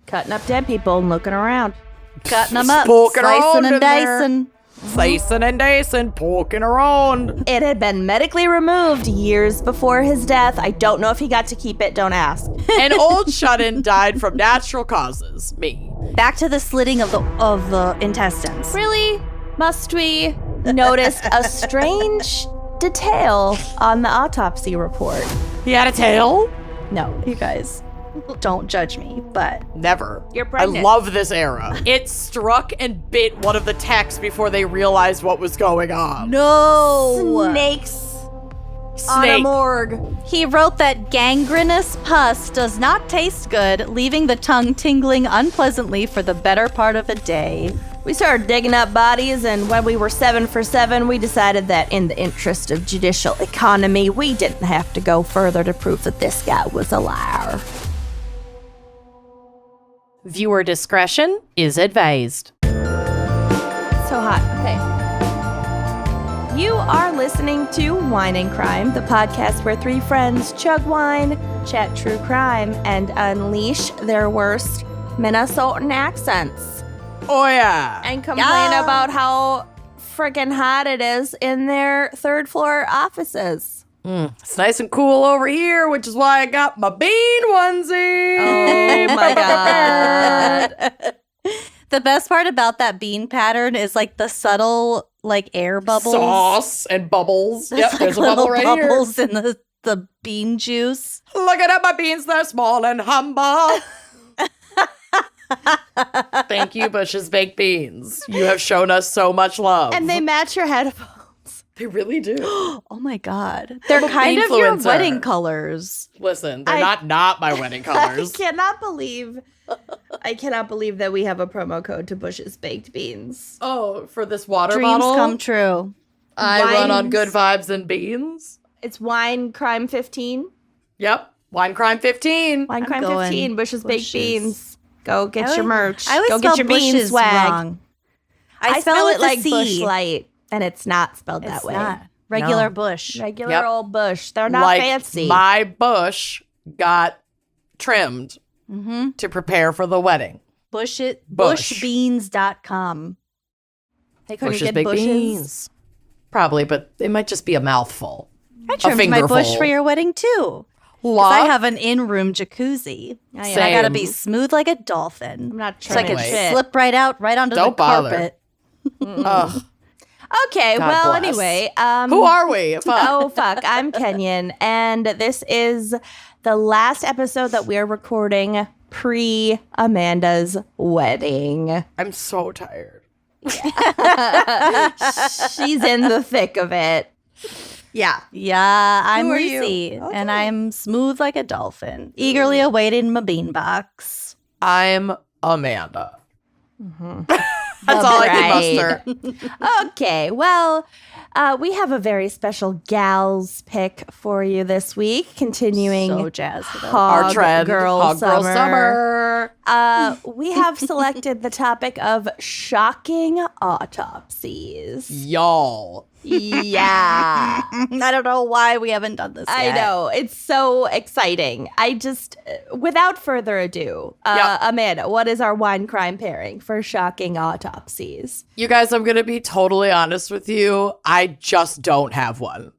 Cutting up dead people and looking around. Cutting them up, Poking around slicing and in there. dicing. Slicing and dicing, poking around. It had been medically removed years before his death. I don't know if he got to keep it. Don't ask. An old shut-in died from natural causes. Me. Back to the slitting of the intestines. Really? Must we notice a strange detail on the autopsy report? He had a tail? No, you guys, don't judge me, but Never. You're pregnant. I love this era. It struck and bit one of the techs before they realized what was going on. no. Snakes on a Snake. morgue. He wrote that gangrenous pus does not taste good, leaving the tongue tingling unpleasantly for the better part of a day. We started digging up bodies, and when we were 7 for 7, we decided that in the interest of judicial economy, we didn't have to go further to prove that this guy was a liar. Viewer discretion is advised. So hot. Okay. You are listening to Wine and Crime, the podcast where 3 friends chug wine, chat true crime, and unleash their worst Minnesotan accents. Oh, yeah. And complain about how freaking hot it is in their 3rd floor offices. It's nice and cool over here, which is why I got my bean onesie. Oh my God. The best part about that bean pattern is like the subtle like air bubbles. Sauce and bubbles. Yep, Like there's a little bubble right bubbles in the bean juice. here. Look at my beans, they're small and humble. Thank you, Bush's Baked Beans. You have shown us so much love. And they match your headphones. They really do. Oh my God. They're a kind of your beanfluencer. wedding colors. Listen, they're not my wedding colors. I cannot believe that we have a promo code to Bush's Baked Beans. Oh, for this water Dreams bottle? come true. I run on Wines. good vibes and beans. It's Wine Crime 15. Yep. Wine Crime 15. Wine I'm Crime going 15. Bush's Baked Bush's. Beans. Go get I your always- merch. I always Go spell get your bean Bush's swag. wrong. I spell spell it it like C. Bush Light, and it's not spelled It's that way. not. Regular No. bush. Regular Yep. old Bush. They're not like fancy. my bush got trimmed Mm-hmm. to prepare for the wedding. Bush it. Bush. Bushbeans.com. They couldn't Bush's get Baked bushes. Beans. Probably, but it might just be a mouthful. I trimmed my fingerful. bush for your wedding too. 'Cause Love. I have an in-room jacuzzi. I And I gotta Same. be smooth like a dolphin. I'm not So I trying can to Anyway. slip right out, right onto Don't the bother. carpet. Ugh. Okay, God well, bless. anyway. Who are we? Fuck. Oh, fuck. I'm Kenyon, and this is the last episode that we're recording pre-Amanda's wedding. I'm so tired. She's in the thick of it. Yeah. Yeah, I'm Who are you? Lucy, and Okay. I'm smooth like a dolphin, eagerly awaiting my beanbox. I'm Amanda. That's all I can muster. Okay, well, we have a very special gals pick for you this week, continuing So jazzed about it. Hog Our trend, Girl Hog Girl Summer. Summer. We have selected the topic of shocking autopsies. Y'all. Yeah. I don't know why we haven't done this I yet. know. It's so exciting. I just, without further ado, Yep. Amanda, what is our wine crime pairing for shocking autopsies? You guys, I'm going to be totally honest with you. I just don't have one.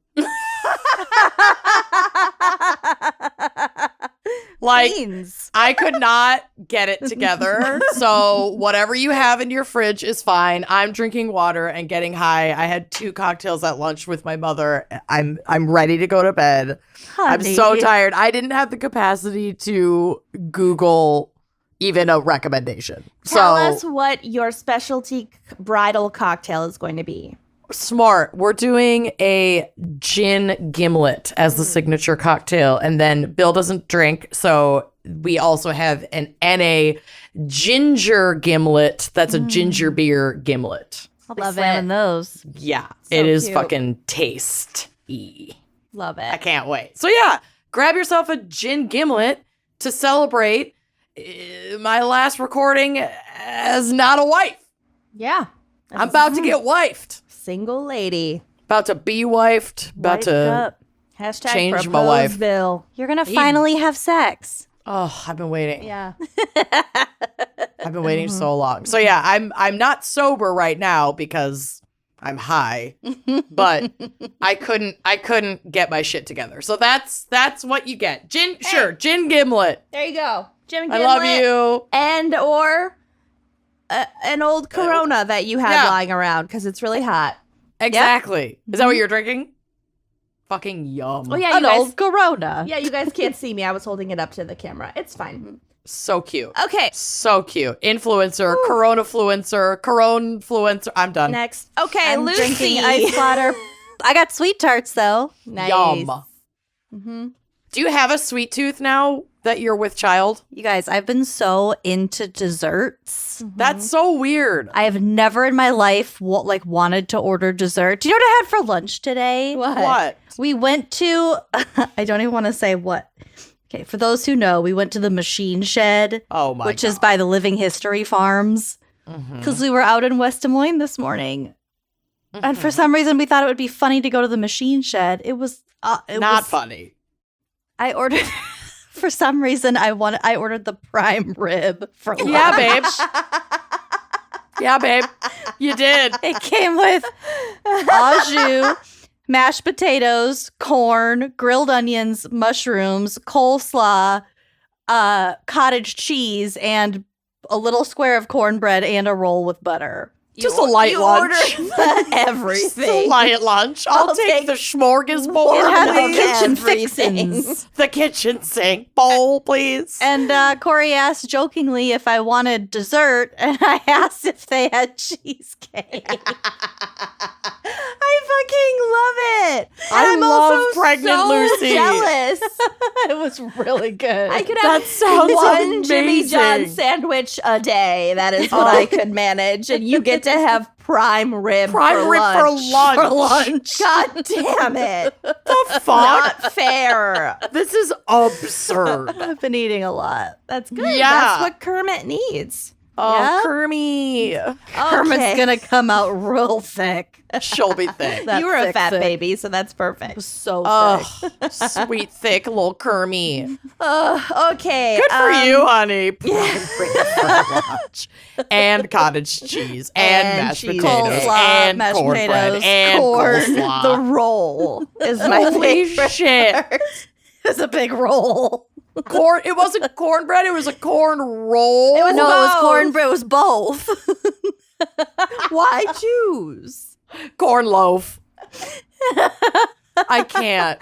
Like, Beans. I could not get it together. So whatever you have in your fridge is fine. I'm drinking water and getting high. I had 2 cocktails at lunch with my mother. I'm ready to go to bed. I'm so Honey. tired. I didn't have the capacity to Google even a recommendation. Tell so us what your specialty bridal cocktail is going to be. smart. We're doing a gin gimlet as the signature cocktail, and then Bill doesn't drink, so we also have an NA ginger gimlet. That's a ginger beer gimlet. Love having those. Yeah, So it is cute. fucking tasty. Love I it. can't wait. So yeah, grab yourself a gin gimlet to celebrate my last recording as not a wife. Yeah. I'm about to get wifed. Single lady. About to be wifed. About Wiped to. up. Hashtag Change my propose wife. Bill. You're gonna finally have sex. Oh, I've been waiting. Yeah. I've been waiting so long. So yeah, I'm not sober right now because I'm high, but I couldn't get my shit together. So that's what you get. Gin, sure, gin gimlet. There you go. Jim I Gimlet. love you. And or an old Corona that you had lying around because it's really hot. Exactly. Is that what you're drinking? Fucking yum. Oh yeah, An old Corona. Yeah, you guys can't see me. I was holding it up to the camera. It's fine. So cute. Okay. So cute. Influencer, Corona-fluencer. I'm done. Next. Okay, I'm Lucy. drinking ice water. I got sweet tarts though. Nice. Yum. Mm-hmm. Do you have a sweet tooth now that you're with child? You guys, I've been so into desserts. That's so weird. I have never in my life wanted to order dessert. Do you know what I had for lunch today? What? We went to, I don't even want to say what. Okay, for those who know, we went to the Machine Shed, Oh my which God. is by the Living History Farms, because we were out in West Des Moines this morning. And for some reason, we thought it would be funny to go to the Machine Shed. It was Not funny. I ordered, for some reason, I ordered the prime rib for lunch. Yeah, babe. Yeah, babe. You did. It came with au jus, mashed potatoes, corn, grilled onions, mushrooms, coleslaw, cottage cheese, and a little square of cornbread and a roll with butter. Just a light lunch. Everything. Just a light lunch. I'll take the smorgasbord. It had the please. kitchen everything. fixins. The kitchen sink bowl, please. And Corey asked jokingly if I wanted dessert, and I asked if they had cheesecake. I fucking love it. I I'm love also pregnant so Lucy. jealous. It was really good. I could have That sounds one Jimmy amazing. John sandwich a day. That is what I could manage. And you get to have prime rib Prime for rib lunch. for lunch. God damn it. The fuck? Not fair. This is absurd. I've been eating a lot. That's good. Yeah. That's what Kermit needs. Oh, Yeah? Kermit. Kermit's gonna come out real thick. She'll be thick. That You were a thick, fat thick. baby, so that's It perfect. was so Oh, thick. sweet, thick little Kermit. Okay. Good for you, honey. Prime rib for lunch. And cottage cheese. And mashed cheese. potatoes. Coleslaw, And mashed cornbread. potatoes, And corn, coleslaw. The roll is my Holy favorite. shit. It was a big roll. Corn. It wasn't cornbread. It was a corn roll. It was No, it was both. cornbread. It was both. Why choose? corn loaf. I can't.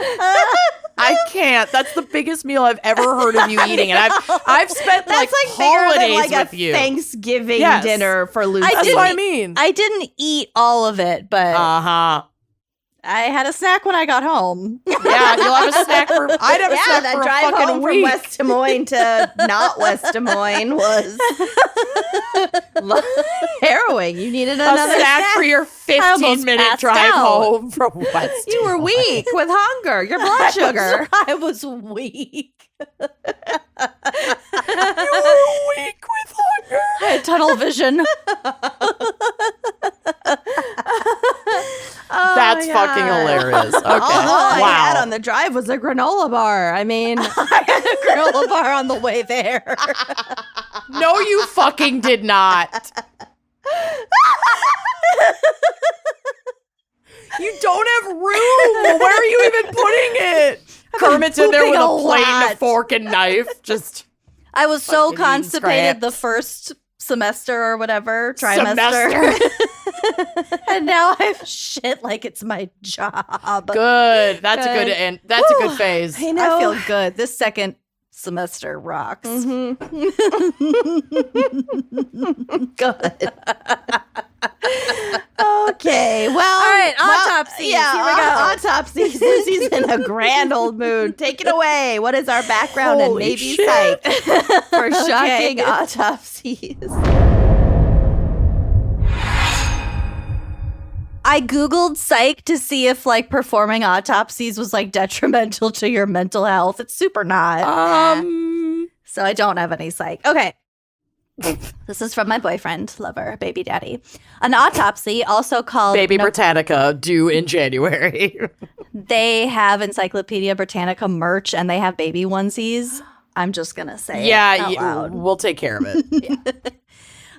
I can't. That's the biggest meal I've ever heard of you eating, and I've spent That's like bigger holidays than like with a you. Thanksgiving Yes. dinner for Lucy. That's what I mean. I didn't eat all of it, but Uh-huh. I had a snack when I got home. Yeah, you'll have a snack for. I'd have a Yeah, snack that for a drive fucking home from week. West Des Moines to not West Des Moines was harrowing. You needed A another snack for your almost 15-minute passed drive out. home from West. You were weak with hunger. Your blood sugar. I was weak. You were weak with hunger. I had tunnel vision. That's fucking hilarious. Okay. All I had Wow. on the drive was a granola bar. I mean, I had a granola bar on the way there. No, you fucking did not. You don't have room. Where are you even putting it? Kermit's in there with pooping a a plate and a lot. fork and knife. Just I was so Fucking eating constipated the scraps. first semester or whatever, trimester. semester. And now I have shit like it's my job. Good. That's a good Good. end. That's a good phase. I know. I feel good. This second semester rocks. Good. Okay. Well, All right, autopsies. Yeah, Here we go. autopsies. Lucy's in a grand old mood. Take it away. What is our background in Holy Navy shit. Psych for Okay. shocking autopsies? I Googled psych to see if like performing autopsies was like detrimental to your mental health. It's super not. So I don't have any psych. Okay. This is from my boyfriend, lover, baby daddy. An autopsy, also called Baby Britannica due in January. they have Encyclopedia Britannica merch and they have baby onesies. I'm just going to say it out loud. We'll take care of it.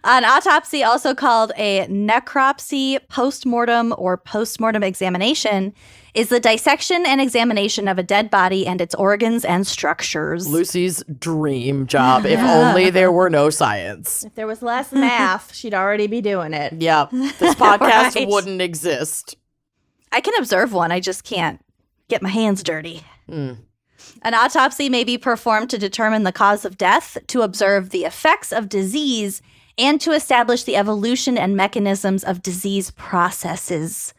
An autopsy, also called a necropsy, post-mortem, or post-mortem examination, is the dissection and examination of a dead body and its organs and structures. Lucy's dream job, if only there were no science. If there was less math, she'd already be doing it. Yeah, this podcast Right. wouldn't exist. I can observe one, I just can't get my hands dirty. An autopsy may be performed to determine the cause of death, to observe the effects of disease, and to establish the evolution and mechanisms of disease processes.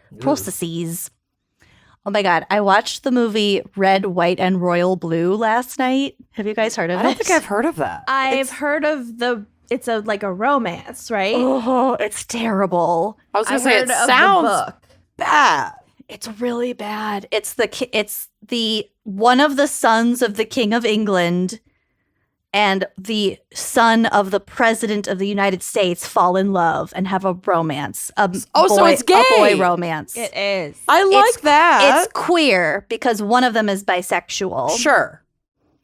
Oh my God, I watched the movie Red, White, and Royal Blue last night. Have you guys heard of it? I don't think I've heard of that. I've heard of it's like a romance, right? Oh, it's terrible. I was going I've to say, heard it of the sounds book. bad. It's really bad. It's the one of the sons of the King of England and the son of the President of the United States fall in love and have a romance. So it's gay. A boy romance. It is. I like that. It's queer because one of them is bisexual. Sure.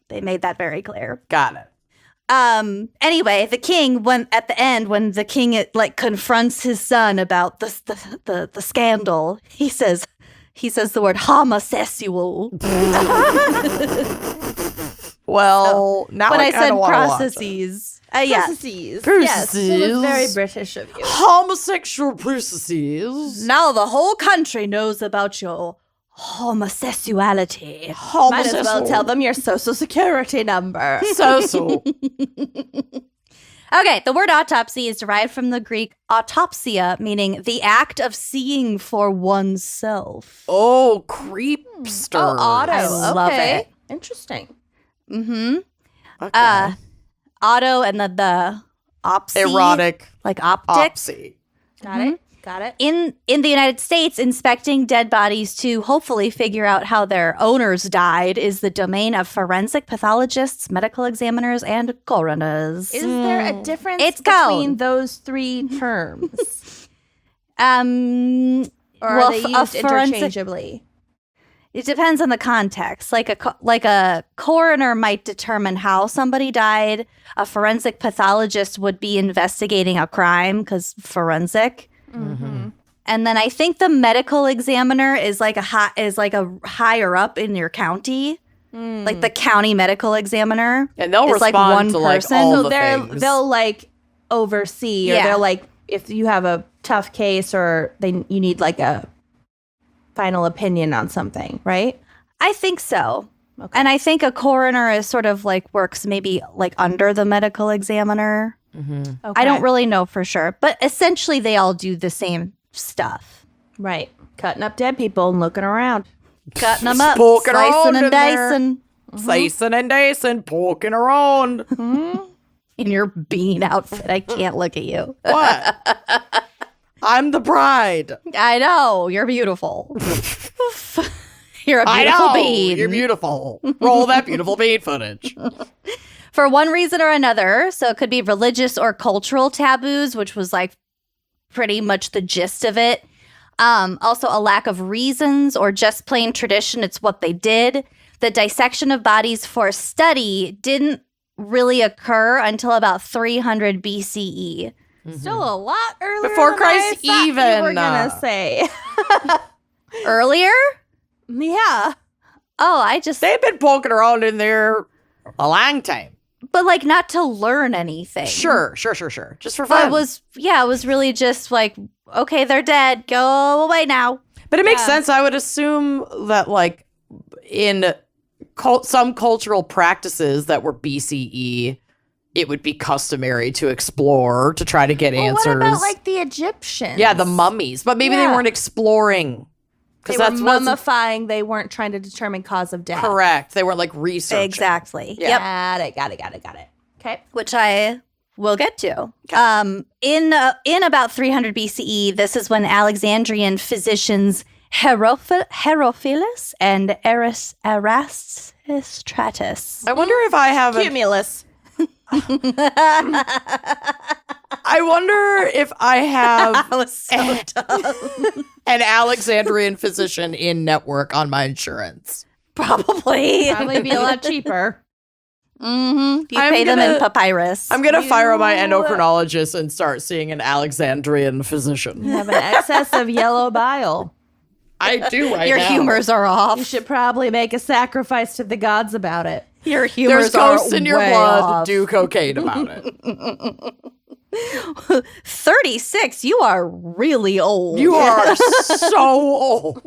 They made that very clear. Got it. Anyway, the king, when the king confronts his son about the scandal, he says the word homosexual. Well, now When I kinda said wanna watch it. processes. Yeah. Processes. Yes, it was very British of you. Homosexual processes. Now the whole country knows about your homosexuality. Might as well tell them your social security number. So. Okay, the word autopsy is derived from the Greek autopsia, meaning the act of seeing for oneself. Oh, creepster. Oh, auto. I love Okay. it. Interesting. Mm-hmm. Okay. Auto and the opsy. Erotic. Like optic. Opsy. Got it. Got it. In the United States, inspecting dead bodies to hopefully figure out how their owners died is the domain of forensic pathologists, medical examiners, and coroners. Is there a difference It's between called. those three terms? Or Or are they used interchangeably? It depends on the context. Like a coroner might determine how somebody died. A forensic pathologist would be investigating a crime because forensic. Mm-hmm. And then I think the medical examiner is like a higher up in your county, like the county medical examiner. And they'll is respond like one to like person. all So the things. they'll like oversee, or Yeah. they're like, if you have a tough case, or you need like a final opinion on something, right? I think so. Okay. And I think a coroner is sort of like works maybe like under the medical examiner. Okay. I don't really know for sure, but essentially they all do the same stuff. Right. Cutting up dead people and looking around. Cutting them up, Poking around slicing in and there. dicing Slicing and dicing, poking around. in your bean outfit. I can't look at you. What? I'm the bride. I know. You're beautiful. You're a I beautiful know. bean. You're beautiful. Roll that beautiful bean footage. For one reason or another. So it could be religious or cultural taboos, which was like pretty much the gist of it. Also a lack of reasons or just plain tradition. It's what they did. The dissection of bodies for study didn't really occur until about 300 BCE. Still a lot earlier Before than Christ I thought even, you were gonna say. Earlier? Yeah. Oh, I just, They've been poking around in there a long time. but like not to learn anything. Sure. Just for But fun. it was really just like, okay, they're dead. Go away now. But it makes sense. I would assume that, like, in some cultural practices that were BCE, it would be customary to explore to try to get answers. What about like the Egyptians? Yeah, the mummies. But maybe they Yeah. weren't exploring. They Because were that's what's mummifying. They weren't trying to determine cause of death. correct. They weren't like researching. Exactly. Yeah. Yep. Got it. Okay. Which I will get to. In about 300 BCE, this is when Alexandrian physicians Herophilus and Erasistratus. I wonder if I have Cumulus. I wonder if I have was so dumb. an Alexandrian physician in network on my insurance. Probably. Probably be a lot cheaper. Mm-hmm. You pay them in papyrus. I'm going to fire my endocrinologist and start seeing an Alexandrian physician. You have an excess of yellow bile. I do right Your now. humors are off. You should probably make a sacrifice to the gods about it. Your humors There's are ghosts in your way blood. off. Do cocaine about it. 36, you are really old. You are so old.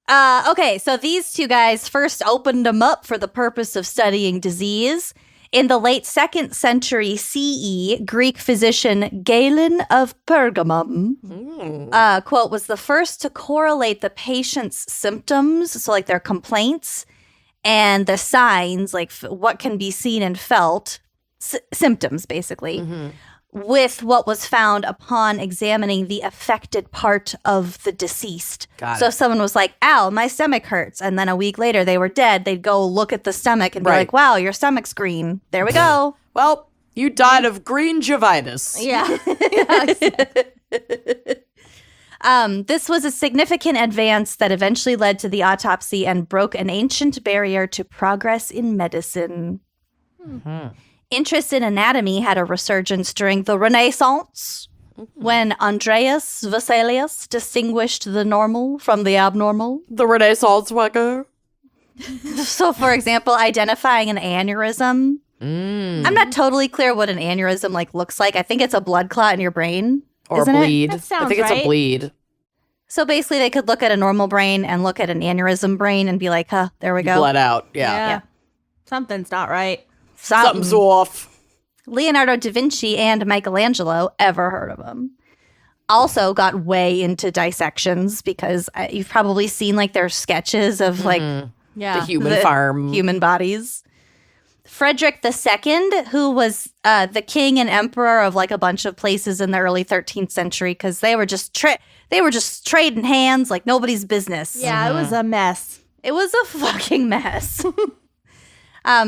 Okay, so these two guys first opened them up for the purpose of studying disease. In the late 2nd century CE, Greek physician Galen of Pergamum, quote, was the first to correlate the patient's symptoms, so like their complaints, and the signs, like what can be seen and felt, symptoms basically, with what was found upon examining the affected part of the deceased. So if someone was like, ow, my stomach hurts, and then a week later they were dead, they'd go look at the stomach and be like, wow, your stomach's green. There we go. Well, you died of green gingivitis. Yeah. This was a significant advance that eventually led to the autopsy and broke an ancient barrier to progress in medicine. Interest in anatomy had a resurgence during the Renaissance, when Andreas Vesalius distinguished the normal from the abnormal. The Renaissance worker. So, for example, identifying an aneurysm. I'm not totally clear what an aneurysm looks like. I think it's a blood clot in your brain. Or isn't a bleed. That sounds I think it's right. a bleed. So basically, they could look at a normal brain and look at an aneurysm brain and be like, huh, there we go. Bled out. Yeah. Yeah. Something's not right. Something's off. Leonardo da Vinci and Michelangelo, ever heard of him, also got way into dissections because you've probably seen their sketches of The human the farm. human bodies. Frederick II, who was the king and emperor of a bunch of places in the early 13th century, because they were just trading hands like nobody's business. Yeah, it was a mess. It was a fucking mess.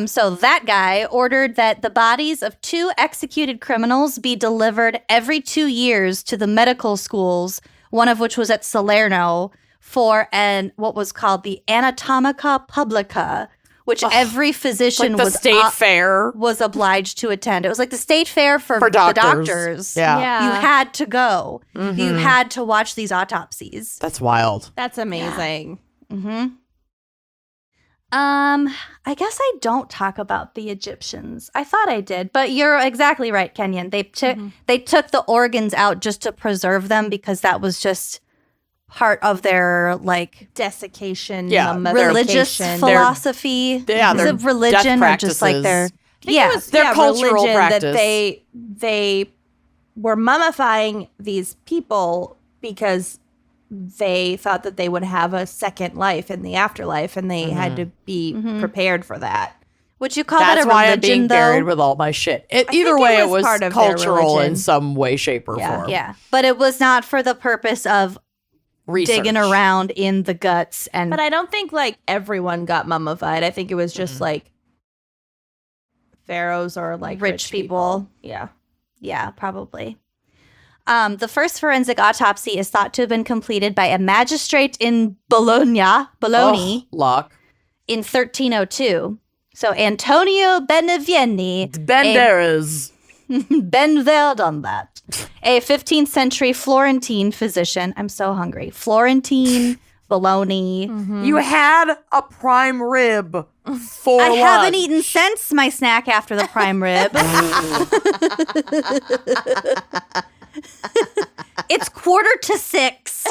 So that guy ordered that the bodies of 2 executed criminals be delivered every 2 years to the medical schools, one of which was at Salerno, for what was called the anatomica publica, which every physician the state fair. was obliged to attend. It was like the state fair for the doctors. doctors. Yeah. You had to go. You had to watch these autopsies. That's wild. That's amazing. I guess I don't talk about the Egyptians. I thought I did, but you're exactly right, Kenyon. They took the organs out just to preserve them because that was just part of their Desiccation, religious mummification. philosophy. Yeah, Is their it religion death or just their I think it was, their cultural religion practice. that they were mummifying these people because they thought that they would have a second life in the afterlife, and they had to be prepared for that. Would you call That's that a why religion, I'm being though? buried with all my shit. Either think way, it it was was part of their cultural religion. in some way, shape, or Yeah. form. Yeah, but it was not for the purpose of Research. digging around in the guts and. But I don't think everyone got mummified. I think it was just pharaohs or rich people. Yeah. Yeah, probably. The first forensic autopsy is thought to have been completed by a magistrate in Bologna, Luck. in 1302. So Antonio Benevieni, Banderas. Ben there, done that. A 15th century Florentine physician. I'm so hungry. Florentine, Bologna. You had a prime rib for I lunch. haven't eaten since my snack after the prime rib. It's 5:45.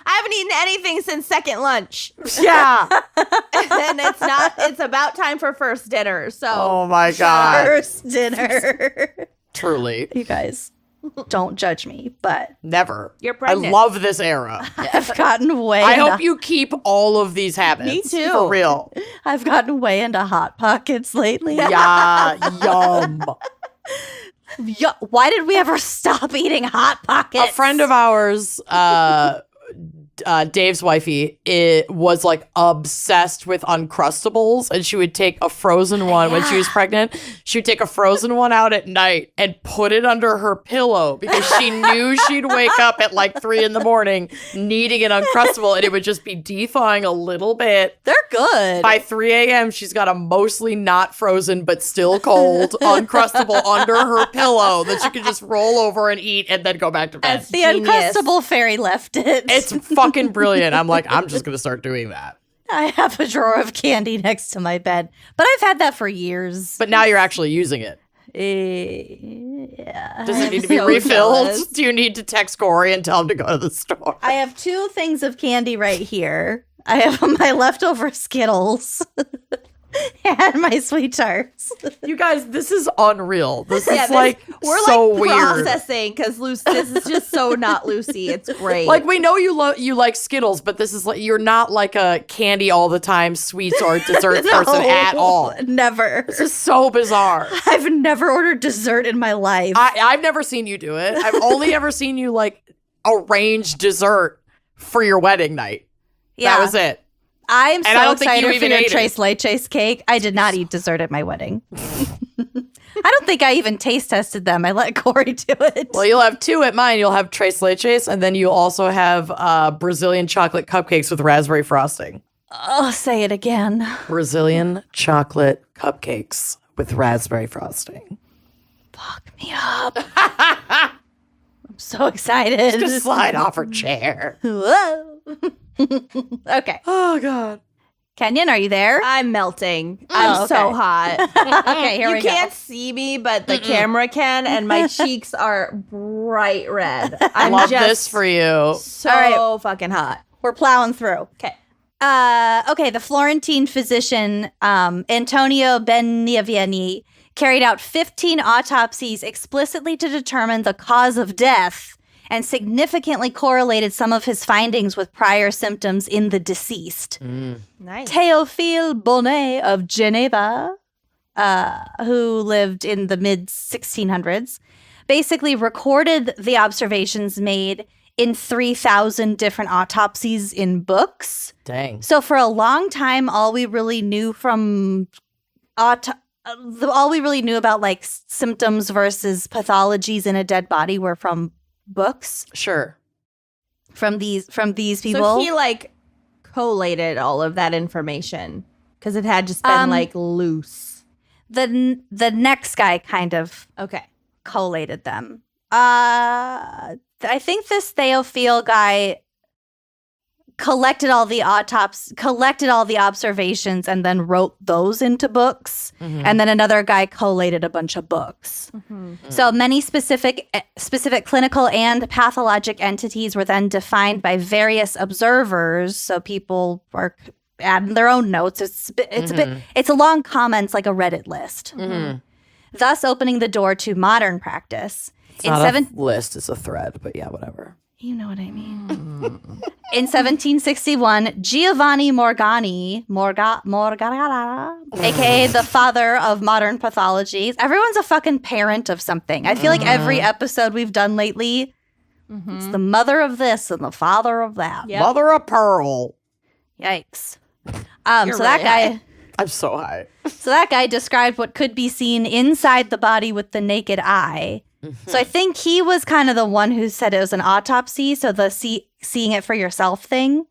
I haven't eaten anything since second lunch. Yeah. And it's about time for first dinner. So Oh my God. First dinner. Truly. You guys, don't judge me, but Never. You're pregnant. I love this era. I've gotten way I into, hope you keep all of these habits. Me too. For real. I've gotten way into Hot Pockets lately. Yeah. Yum. Why did we ever stop eating Hot Pockets? A friend of ours Dave's wifey, was like obsessed with Uncrustables, and she would take a frozen one when she was pregnant. She would take a frozen one out at night and put it under her pillow because she knew she'd wake up at like 3 a.m. needing an Uncrustable, and it would just be thawing a little bit. They're good. By 3 a.m., she's got a mostly not frozen but still cold Uncrustable under her pillow that she could just roll over and eat and then go back to bed. The Uncrustable fairy left it. It's fucking brilliant. I'm like, I'm just going to start doing that. I have a drawer of candy next to my bed, but I've had that for years. But now you're actually using it. Yeah. Does it need to be refilled? Jealous. Do you need to text Corey and tell him to go to the store? I have 2 things of candy right here. I have my leftover Skittles and my sweet tarts. You guys, this is unreal. This is we're so like weird. Processing because this is just so not Lucy. It's great. Like, we know you like Skittles, but this is like, you're not like a candy all the time sweets or dessert person at all. Never. This is so bizarre. I've never ordered dessert in my life. I've never seen you do it. I've only ever seen you like arrange dessert for your wedding night. Yeah. That was it. I'm so excited for your tres leches cake. I did not eat dessert at my wedding. I don't think I even taste tested them. I let Corey do it. Well, you'll have 2 at mine. You'll have tres leches, and then you'll also have Brazilian chocolate cupcakes with raspberry frosting. Oh, say it again. Brazilian chocolate cupcakes with raspberry frosting. Fuck me up. I'm so excited. Just slide off her chair. Whoa. Okay. Oh, God. Kenyon, are you there? I'm melting. I'm so hot. Okay, here we go. You can't see me, but the camera can, and my cheeks are bright red. I love this for you. So fucking hot. We're plowing through. Okay. Okay, the Florentine physician Antonio Beniaveni carried out 15 autopsies explicitly to determine the cause of death and significantly correlated some of his findings with prior symptoms in the deceased. Nice. Théophile Bonnet of Geneva, who lived in the mid-1600s, basically recorded the observations made in 3,000 different autopsies in books. Dang. So for a long time, all we really knew from all we really knew about like symptoms versus pathologies in a dead body were from books. Sure. From these people. So he like collated all of that information because it had just been like loose. The next guy kind of collated them. I think this Théophile guy collected all the observations and then wrote those into books. And then another guy collated a bunch of books. So many specific clinical and pathologic entities were then defined by various observers. So people are adding their own notes. It's a long comments like a Reddit list. Thus opening the door to modern practice. It's not a list, it's a thread, but yeah, whatever. You know what I mean. In 1761, Giovanni Morgana, aka the father of modern pathologies. Everyone's a fucking parent of something. I feel like every episode we've done lately, it's the mother of this and the father of that. Yep. Mother of pearl. Yikes. That guy. I'm so high. So that guy described what could be seen inside the body with the naked eye. So I think he was kind of the one who said it was an autopsy, so the seeing it for yourself thing.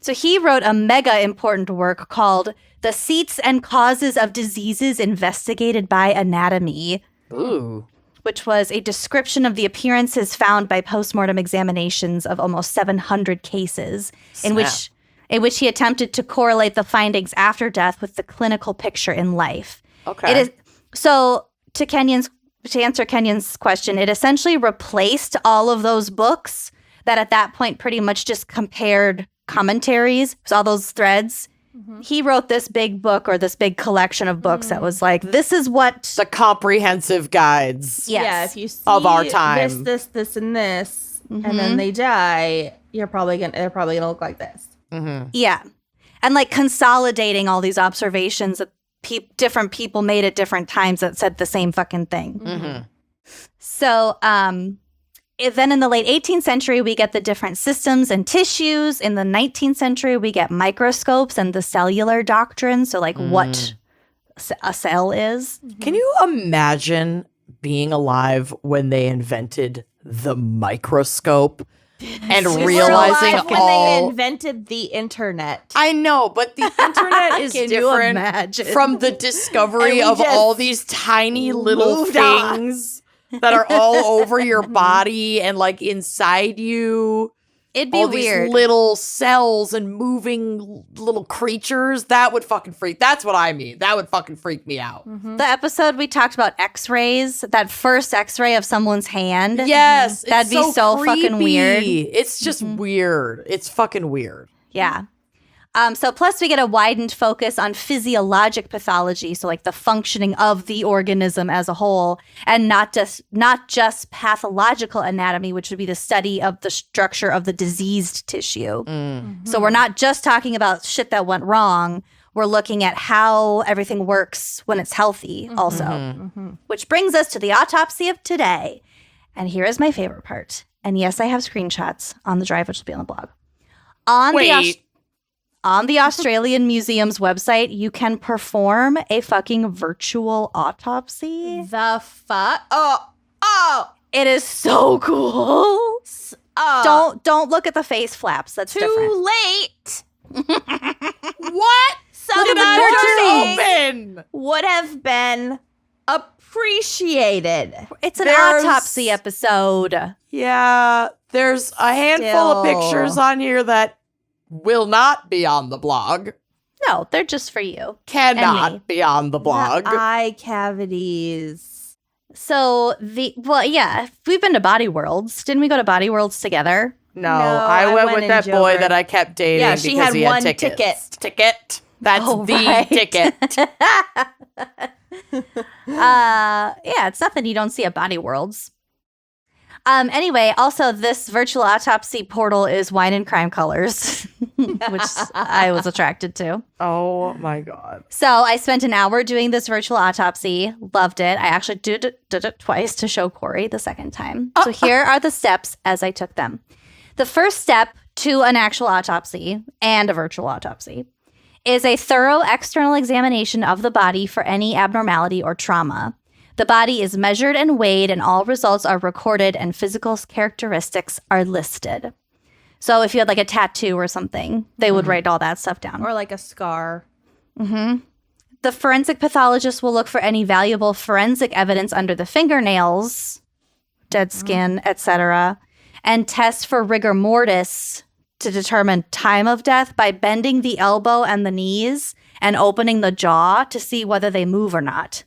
So he wrote a mega important work called The Seats and Causes of Diseases Investigated by Anatomy. Ooh. Which was a description of the appearances found by post-mortem examinations of almost 700 cases in which he attempted to correlate the findings after death with the clinical picture in life. Okay. It is so to answer Kenyon's question, it essentially replaced all of those books that at that point pretty much just compared commentaries, all those threads. He wrote this big book or this big collection of books that was like, this is what... The comprehensive guides. Yes. Yeah, if you see of our time. this, and this, and then they die, they're probably gonna look like this. Yeah. And like consolidating all these observations that different people made at different times that said the same fucking thing. So Then in the late 18th century, we get the different systems and tissues. In the 19th century, we get microscopes and the cellular doctrine. So like what a cell is. Can you imagine being alive when they invented the microscope and realizing when they invented the internet. I know, but the internet is different from the discovery of all these tiny little things that are all over your body and like inside you. It'd be all weird. These little cells and moving little creatures. That would fucking freak. That's what I mean. That would fucking freak me out. The episode we talked about X-rays, that first X-ray of someone's hand. Yes. That'd be so fucking weird. It's just weird. It's fucking weird. Yeah. So plus we get a widened focus on physiologic pathology, so like the functioning of the organism as a whole, and not just pathological anatomy, which would be the study of the structure of the diseased tissue. So we're not just talking about shit that went wrong. We're looking at how everything works when it's healthy also. Which brings us to the autopsy of today. And here is my favorite part. And yes, I have screenshots on the drive, which will be on the blog. On the Australian Museum's website, you can perform a fucking virtual autopsy. The fuck? Oh! It is so cool. Don't look at the face flaps. That's Too different. late. What? Some Look at the pictures open. would have been appreciated. It's an There's- autopsy episode. Yeah, there's a handful of Still. pictures on here that will not be on the blog. No, they're just for you. Cannot me. be on the blog. The eye cavities. So we've been to Body Worlds. Didn't we go to Body Worlds together? No, No, I I went went with in that boy Joburg. that I kept dating. Yeah, she because had he one tickets. Ticket. That's Oh, the right. ticket. Yeah, it's nothing you don't see at Body Worlds. Anyway, also this virtual autopsy portal is wine and crime colors, which I was attracted to. Oh my God. So I spent an hour doing this virtual autopsy. Loved it. I actually did it twice to show Corey the second time. So here are the steps as I took them. The first step to an actual autopsy and a virtual autopsy is a thorough external examination of the body for any abnormality or trauma. The body is measured and weighed, and all results are recorded, and physical characteristics are listed. So if you had like a tattoo or something, they would write all that stuff down. Or like a scar. The forensic pathologist will look for any valuable forensic evidence under the fingernails, dead skin, etc., and test for rigor mortis to determine time of death by bending the elbow and the knees and opening the jaw to see whether they move or not.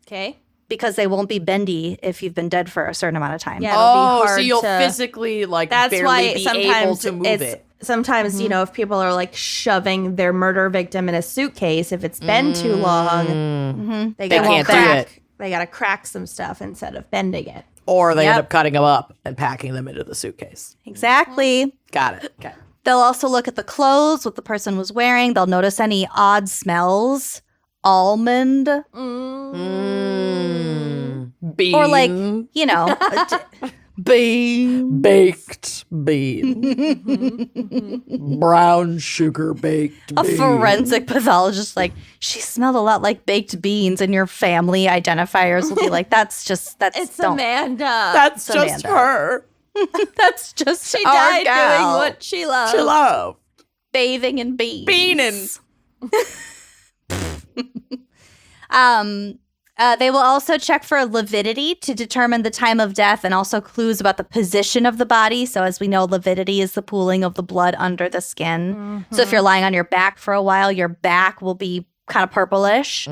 Okay. Because they won't be bendy if you've been dead for a certain amount of time. Yeah, it'll be hard so you'll to- physically like That's barely why be sometimes able to move it. Sometimes, you know, if people are like shoving their murder victim in a suitcase, if it's been too long, they They gotta can't do crack. They gotta crack some stuff instead of bending it. Or they end Yep. up cutting them up and packing them into the suitcase. Exactly. Got it. Okay. They'll also look at the clothes, what the person was wearing. They'll notice any odd smells. Almond. Bean. Or like, you know, bean. baked bean. Brown sugar baked A bean. forensic pathologist, like, she smelled a lot like baked beans, and your family identifiers will be like, that's It's don't. Amanda. That's It's just Amanda. her. That's just She our died gal. doing what she loved. She loved Bathing in beans. beanin'. They will also check for lividity to determine the time of death and also clues about the position of the body. So as we know, lividity is the pooling of the blood under the skin. So if you're lying on your back for a while, your back will be kind of purplish.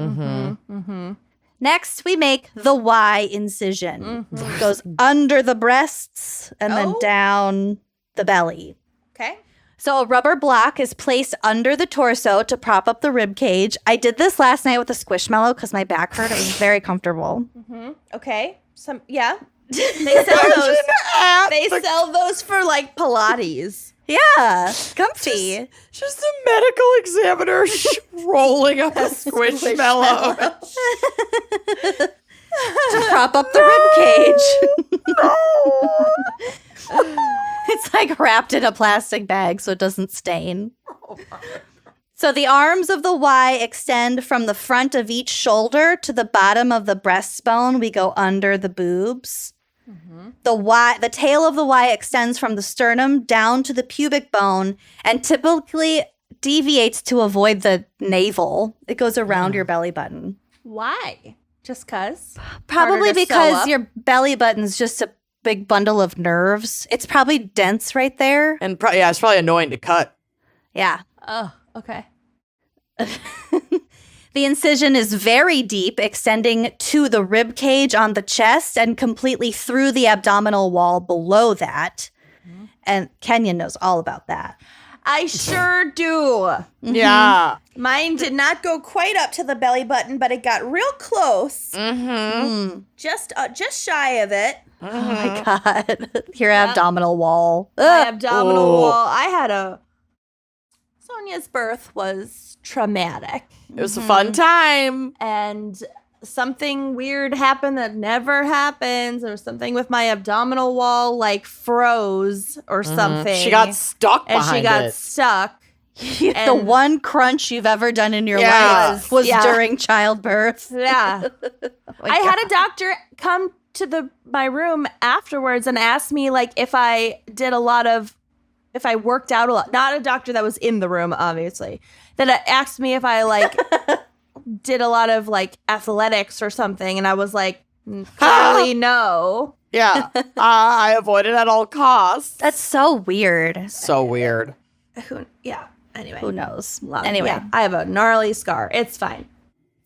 Next, we make the Y incision. It goes under the breasts and then down the belly. Okay. So a rubber block is placed under the torso to prop up the rib cage. I did this last night with a Squishmallow because my back hurt. It was very comfortable. Okay. They sell those. They sell those for like Pilates. Yeah, comfy. Just a medical examiner rolling up a squishmallow. to prop up the rib cage. It's like wrapped in a plastic bag so it doesn't stain. So the arms of the Y extend from the front of each shoulder to the bottom of the breastbone. We go under the boobs. Mm-hmm. The tail of the Y extends from the sternum down to the pubic bone and typically deviates to avoid the navel. It goes around your belly button. Why? Just cuz? Probably because your belly button's just a big bundle of nerves. It's probably dense right there. And it's probably annoying to cut. Yeah. Oh, okay. The incision is very deep, extending to the rib cage on the chest and completely through the abdominal wall below that. Mm-hmm. And Kenyon knows all about that. I sure do. Yeah. Mine did not go quite up to the belly button, but it got real close. Mm-hmm. Just shy of it. Oh my God. Your abdominal wall. My abdominal wall. Sonia's birth was traumatic. It was a fun time. And something weird happened that never happens. There was something with my abdominal wall, like froze or something. She got stuck behind it. And she got stuck. The one crunch you've ever done in your life was during childbirth. Yeah. I had a doctor come to my room afterwards and ask me, like, if I worked out a lot. Not a doctor that was in the room, obviously. That asked me if I, like, did a lot of, like, athletics or something. And I was like, clearly no. Yeah. I avoid it at all costs. That's so weird. So weird. Anyway. Who knows? Anyway. Yeah, I have a gnarly scar. It's fine.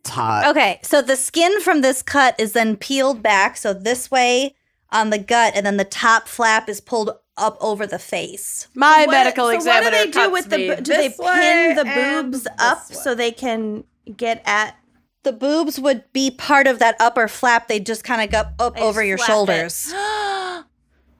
It's hot. Okay, so the skin from this cut is then peeled back, so this way on the gut, and then the top flap is pulled up over the face. My medical examiner what do they do with do they pin the boobs up so they can get at? The boobs would be part of that upper flap. They just kind of go up over your shoulders.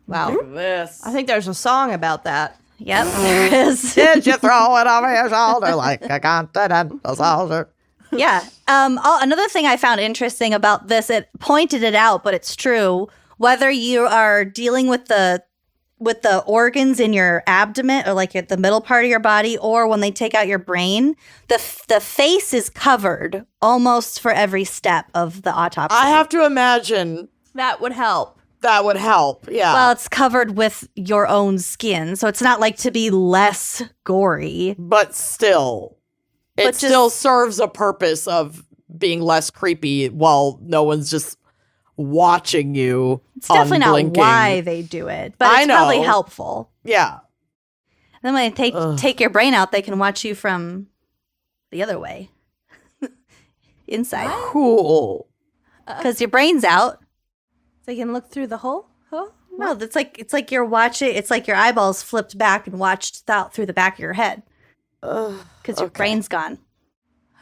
Wow. This. I think there's a song about that. Yep, there is. Did you throw it over your shoulder like a continental soldier? Yeah. Another thing I found interesting about this, it pointed it out, but it's true. Whether you are dealing with the organs in your abdomen or like at the middle part of your body, or when they take out your brain, the face is covered almost for every step of the autopsy. I have to imagine that would help. That would help. Yeah. Well, it's covered with your own skin, so it's not like to be less gory. But still, it still serves a purpose of being less creepy while no one's just watching you. It's definitely unblinking. Not why they do it, but it's probably helpful. Yeah. Then when they take your brain out, they can watch you from the other way. Inside. Cool. Because your brain's out. So you can look through the hole? Huh? No, it's like you're watching. It's like your eyeballs flipped back and watched out through the back of your head. Because your brain's gone.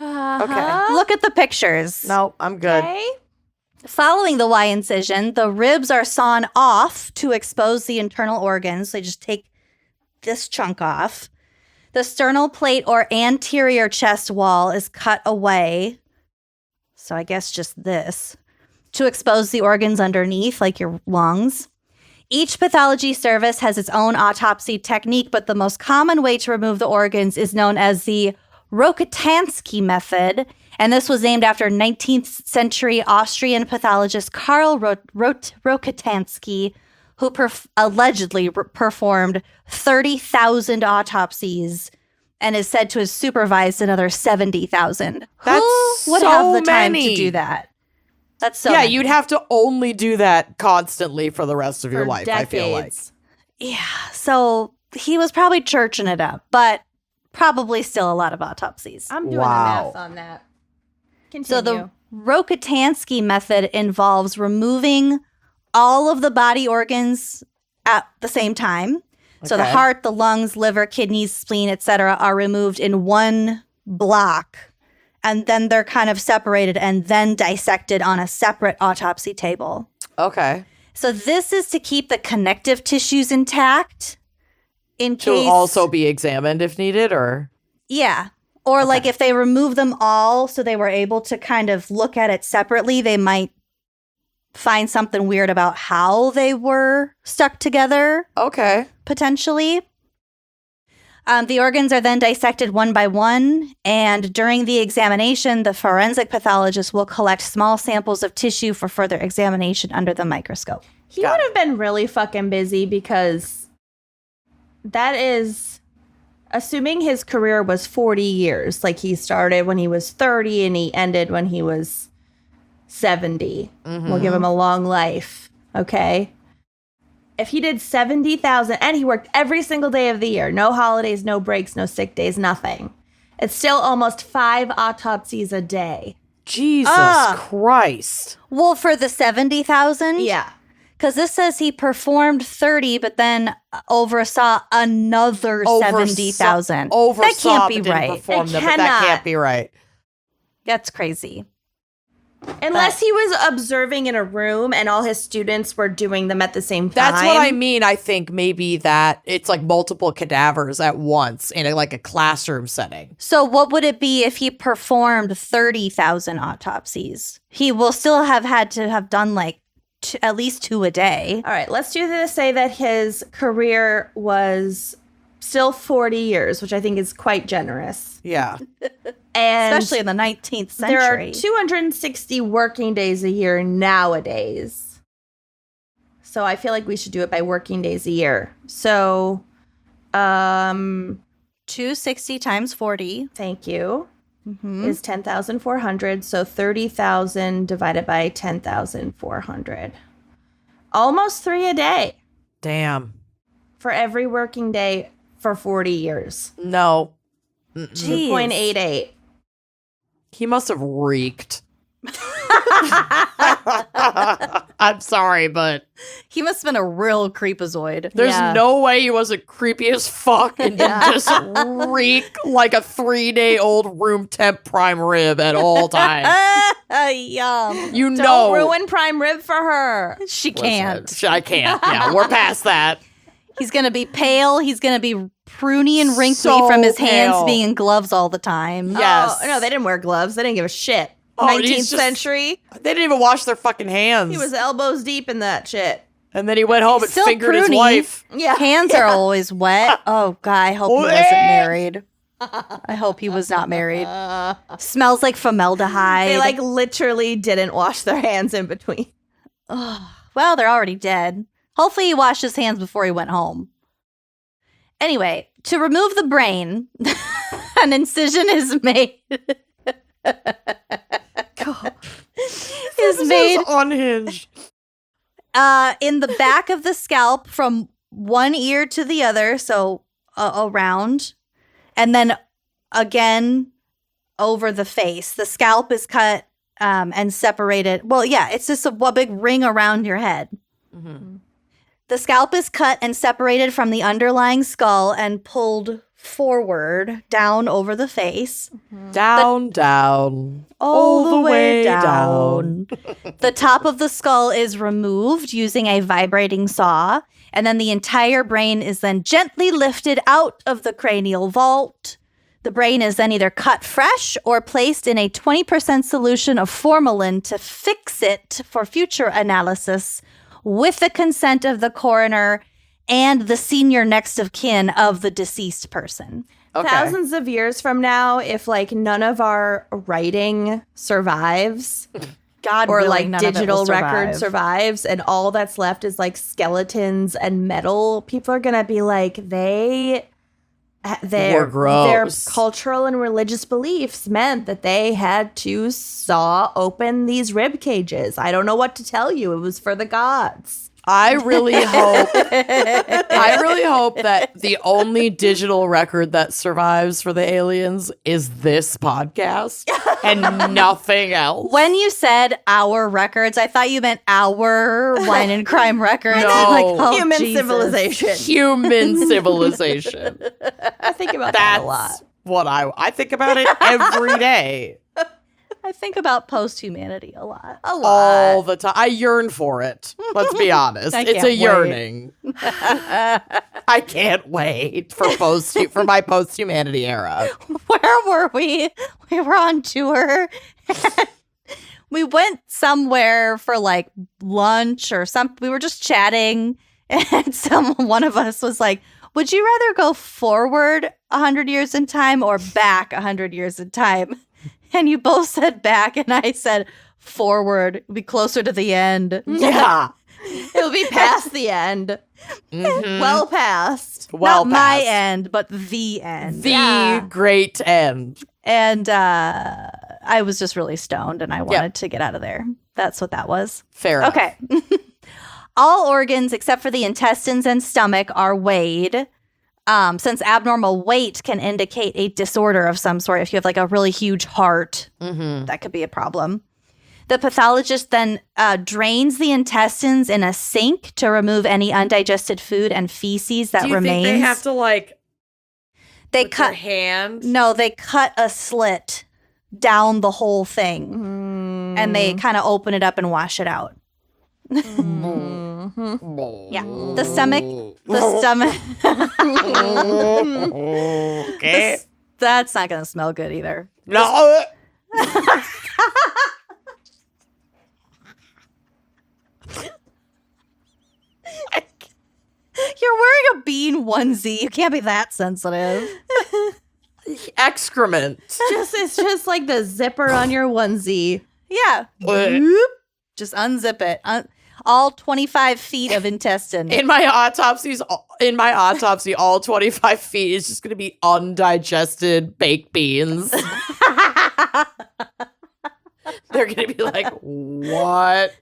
Okay. Look at the pictures. No, I'm good. Okay. Following the Y incision, the ribs are sawn off to expose the internal organs. They just take this chunk off. The sternal plate or anterior chest wall is cut away. So I guess just this. To expose the organs underneath, like your lungs. Each pathology service has its own autopsy technique, but the most common way to remove the organs is known as the rokitansky method, and this was named after 19th century Austrian pathologist Karl Rokitansky, who allegedly performed 30,000 autopsies and is said to have supervised another 70,000. Who would have the time to do that? That's so many. You'd have to only do that constantly for the rest of your life, decades. I feel like. Yeah, so he was probably churching it up, but probably still a lot of autopsies. I'm doing the math on that. Continue. So the Rokitansky method involves removing all of the body organs at the same time. So the heart, the lungs, liver, kidneys, spleen, etc. are removed in one block. And then they're kind of separated and then dissected on a separate autopsy table. Okay. So this is to keep the connective tissues intact in case... To also be examined if needed, or? Yeah. Or like if they remove them all so they were able to kind of look at it separately, they might find something weird about how they were stuck together. Okay. Potentially. The organs are then dissected one by one, and during the examination, the forensic pathologist will collect small samples of tissue for further examination under the microscope. He would have been really fucking busy because that is, assuming his career was 40 years, like he started when he was 30 and he ended when he was 70. We'll give him a long life, okay? If he did 70,000 and he worked every single day of the year, no holidays, no breaks, no sick days, nothing, it's still almost 5 autopsies a day. Jesus Christ. Well, for the 70,000? Yeah. Because this says he performed 30, but then oversaw another 70,000. Oversaw, that can't be but didn't right. perform It them, but that cannot. can't be right. That's crazy. Unless he was observing in a room and all his students were doing them at the same time. That's what I mean. I think maybe that it's like multiple cadavers at once in like a classroom setting. So what would it be if he performed 30,000 autopsies? He will still have had to have done like at least 2 a day. All right, let's do this. Say that his career was still 40 years, which I think is quite generous. Yeah. And Especially in the 19th century. there are 260 working days a year nowadays. So I feel like we should do it by working days a year. So, 260 times 40. thank you, is 10,400. So 30,000 divided by 10,400. Almost 3 a day Damn. for every working day for 40 years. No. Jeez. 2.88. He must have reeked. I'm sorry, but He must have been a real creepazoid. there's Yeah. no way he wasn't creepy as fuck and didn't just reek like a 3-day-old room temp prime rib at all times. Yum. You Don't know. ruin prime rib for her. She can't. I can't. Yeah, we're past that. He's going to be pale. He's going to be pruny and wrinkly So from his hands pale. being in gloves all the time. Yes. Oh, no, they didn't wear gloves. They didn't give a shit. Oh, 19th he's just- century. They didn't even wash their fucking hands. He was elbows deep in that shit. And then he went home and Still fingered his pruny. wife. Yeah. Hands are always wet. Oh, God, I hope he wasn't married. I hope he was not married. Smells like formaldehyde. They like literally didn't wash their hands in between. Well, they're already dead. Hopefully he washed his hands before he went home. Anyway, to remove the brain, an incision is made. is made unhinged. in the back of the scalp from one ear to the other, so around, and then again over the face. The scalp is cut and separated. Well, yeah, it's just a big ring around your head. Mm-hmm. The scalp is cut and separated from the underlying skull and pulled forward down over the face. Down. All the way down. The top of the skull is removed using a vibrating saw, and then the entire brain is then gently lifted out of the cranial vault. The brain is then either cut fresh or placed in a 20% solution of formalin to fix it for future analysis with the consent of the coroner and the senior next of kin of the deceased person. Okay. Thousands of years from now, if like none of our writing survives, God or willing, like none of it digital will record survive. survives, and all that's left is like skeletons and metal, people are gonna be like, their gross. cultural and religious beliefs meant that they had to saw open these rib cages. I don't know what to tell you. It was for the gods. I really hope that the only digital record that survives for the aliens is this podcast and nothing else. When you said our records, I thought you meant our wine and crime records. No. I'm like, oh, Human Jesus. civilization. Human civilization. I think about that That's a lot. what I think about it every day. I think about post-humanity a lot. A lot. All the time. I yearn for it. Let's be honest. I It's can't a wait. yearning. I can't wait for my post-humanity era. Where were we? We were on tour. we went somewhere for like lunch or something. We were just chatting, and one of us was like, would you rather go forward 100 years in time or back 100 years in time? And you both said back, and I said forward. It'd be closer to the end. Yeah. It'll be past the end. Mhm. Well past. Well Not my past. end, but the end. The great end. And I was just really stoned, and I wanted to get out of there. That's what that was. Fair enough. Okay. All organs except for the intestines and stomach are weighed. Since abnormal weight can indicate a disorder of some sort. If you have like a really huge heart, that could be a problem. The pathologist then drains the intestines in a sink to remove any undigested food and feces that Do you remains. think they have to like They with cut their hand? No, they cut a slit down the whole thing, and they kind of open it up and wash it out. Yeah, the stomach. Okay. That's not gonna smell good either. No. You're wearing a bean onesie. You can't be that sensitive. Excrement. It's just like the zipper on your onesie. Yeah. Whoop. Just unzip it. All 25 feet of intestine. In my autopsy, all 25 feet is just going to be undigested baked beans. They're going to be like, what?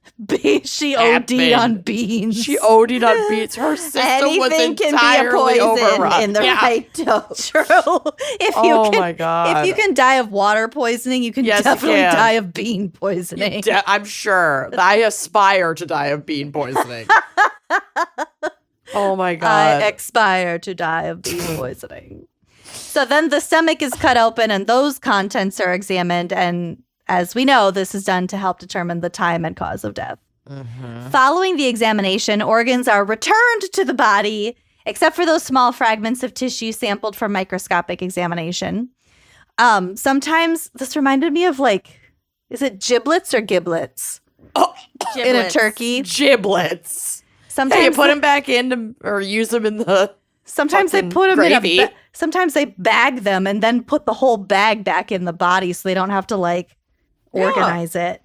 She OD'd on beans. She OD'd on beans. Her system was Anything can be a entirely poison overrun. in the right dose. True. Oh my God. If you can die of water poisoning, you can Yes, you definitely can. die of bean poisoning. I'm sure. I aspire to die of bean poisoning. Oh my God. I expire to die of bean poisoning. So then the stomach is cut open and those contents are examined. And as we know, this is done to help determine the time and cause of death. Following the examination, organs are returned to the body, except for those small fragments of tissue sampled for microscopic examination. Sometimes this reminded me of like, is it giblets or giblets in a turkey? Giblets. Sometimes Yeah, you put them back in or use them in the Sometimes they fucking put them gravy. in sometimes they bag them and then put the whole bag back in the body so they don't have to like organize it.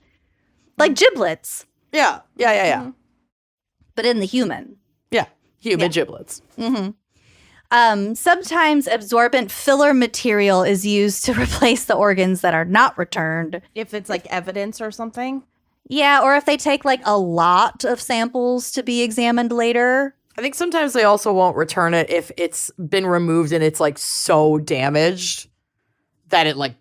Like giblets, Yeah. but in the human. Yeah. Human Yeah. giblets. Sometimes absorbent filler material is used to replace the organs that are not returned. If it's like evidence or something. Yeah, or if they take like a lot of samples to be examined later. I think sometimes they also won't return it if it's been removed and it's like so damaged that it like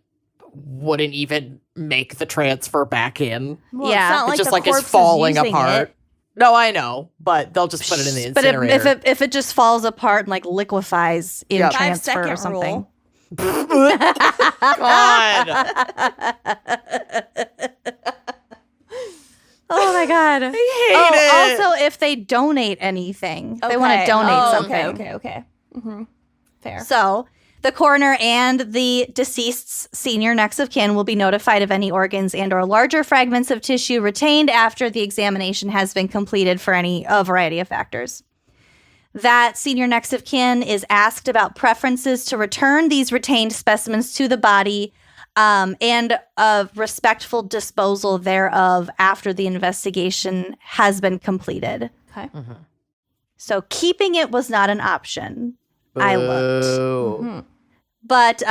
wouldn't even make the transfer back in. Well, Yeah. it's not It like just the like is corpse falling using apart. it. No, I know, but they'll just put it in the But incinerator. if it just falls apart and like liquefies in Yep. transfer or 5-second something. rule. God. Oh my god. I hate it. Also if they donate anything. They want to donate something. Okay. Mm-hmm. Fair. So the coroner and the deceased's senior next of kin will be notified of any organs and or larger fragments of tissue retained after the examination has been completed for a variety of factors. That senior next of kin is asked about preferences to return these retained specimens to the body and of respectful disposal thereof after the investigation has been completed. Okay. So keeping it was not an option. I looked. Boo. But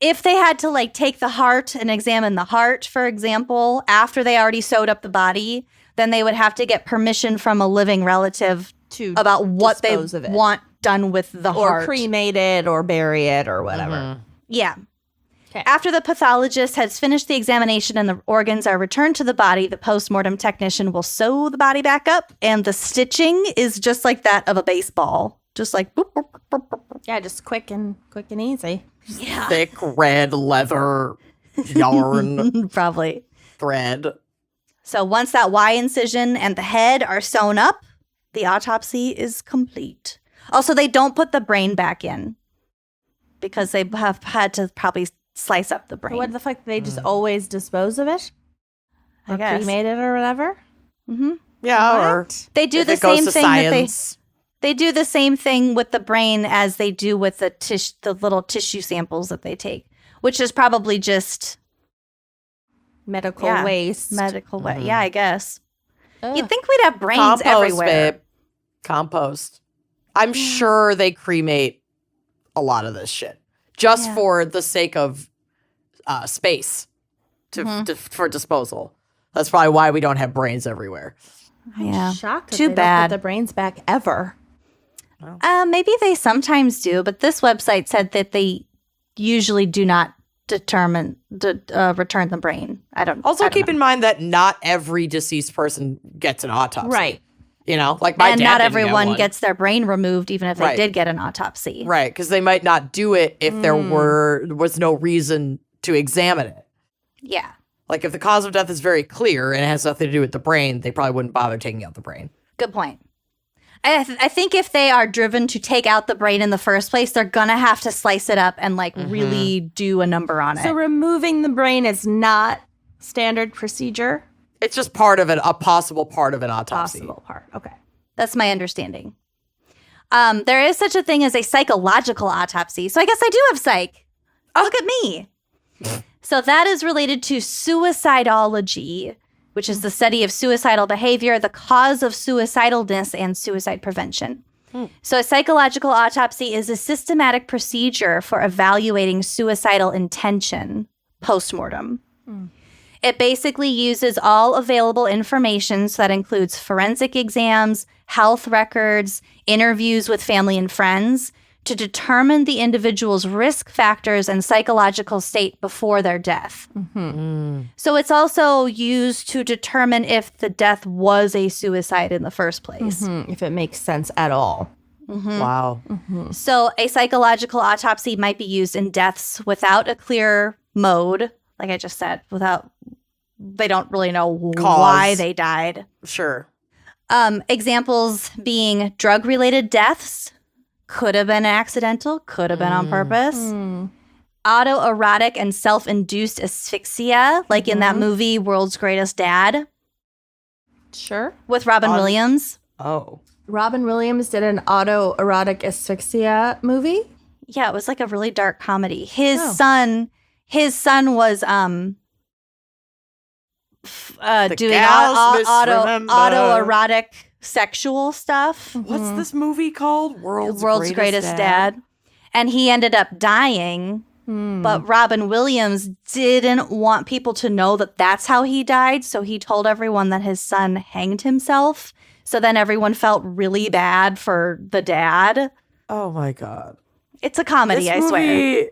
if they had to like take the heart and examine the heart, for example, after they already sewed up the body, then they would have to get permission from a living relative To about what they dispose of it. want done with the or heart. cremate it or bury it or whatever. Yeah. 'Kay. After the pathologist has finished the examination and the organs are returned to the body, the post-mortem technician will sew the body back up, and the stitching is just like that of a baseball. Just like boop, boop, boop, boop, boop. Yeah, just quick and easy. Yeah. Thick red leather yarn Probably. thread. So once that Y incision and the head are sewn up, the autopsy is complete. Also, they don't put the brain back in because they have had to probably slice up the brain. What the fuck? They just always dispose of it? I guess. Cremated or whatever. Yeah, or They do if the it goes same to thing science. they do the same thing with the brain as they do with the little tissue samples that they take, which is probably just Medical waste. medical waste. Yeah, I guess. Ugh. You'd think we'd have brains Compost, everywhere. babe. Compost. I'm sure they cremate a lot of this shit just for the sake of space for disposal. That's probably why we don't have brains everywhere. Yeah. Shocked that Too they bad. don't put the brains back ever. Maybe they sometimes do, but this website said that they usually do not return the brain. Also, keep in mind that not every deceased person gets an autopsy. Right. You know, like my and dad not didn't everyone get one. gets their brain removed, even if they Right. did get an autopsy. Right, because they might not do it if there was no reason to examine it. Yeah. Like if the cause of death is very clear and it has nothing to do with the brain, they probably wouldn't bother taking out the brain. Good point. I think if they are driven to take out the brain in the first place, they're going to have to slice it up and really do a number on it. So removing the brain is not standard procedure? It's just part of a possible part of an autopsy. Possible part. Okay. That's my understanding. There is such a thing as a psychological autopsy. So I guess I do have psych. Look at me. So that is related to suicidology, which is the study of suicidal behavior, the cause of suicidalness, and suicide prevention. So a psychological autopsy is a systematic procedure for evaluating suicidal intention post-mortem. It basically uses all available information, so that includes forensic exams, health records, interviews with family and friends, to determine the individual's risk factors and psychological state before their death. So it's also used to determine if the death was a suicide in the first place. If it makes sense at all. Wow. So a psychological autopsy might be used in deaths without a clear mode, like I just said, they don't really know why they died. Sure. Examples being drug-related deaths, could have been accidental, could have been on purpose. Autoerotic and self-induced asphyxia, like in that movie World's Greatest Dad Sure. with Robin Williams. Oh. Robin Williams did an autoerotic asphyxia movie. Yeah, it was like a really dark comedy. His son was doing gals misremember. autoerotic sexual stuff. What's this movie called? World's Greatest Dad. And he ended up dying. But Robin Williams didn't want people to know that that's how he died. So he told everyone that his son hanged himself. So then everyone felt really bad for the dad. Oh my God. It's a comedy, This I swear. movie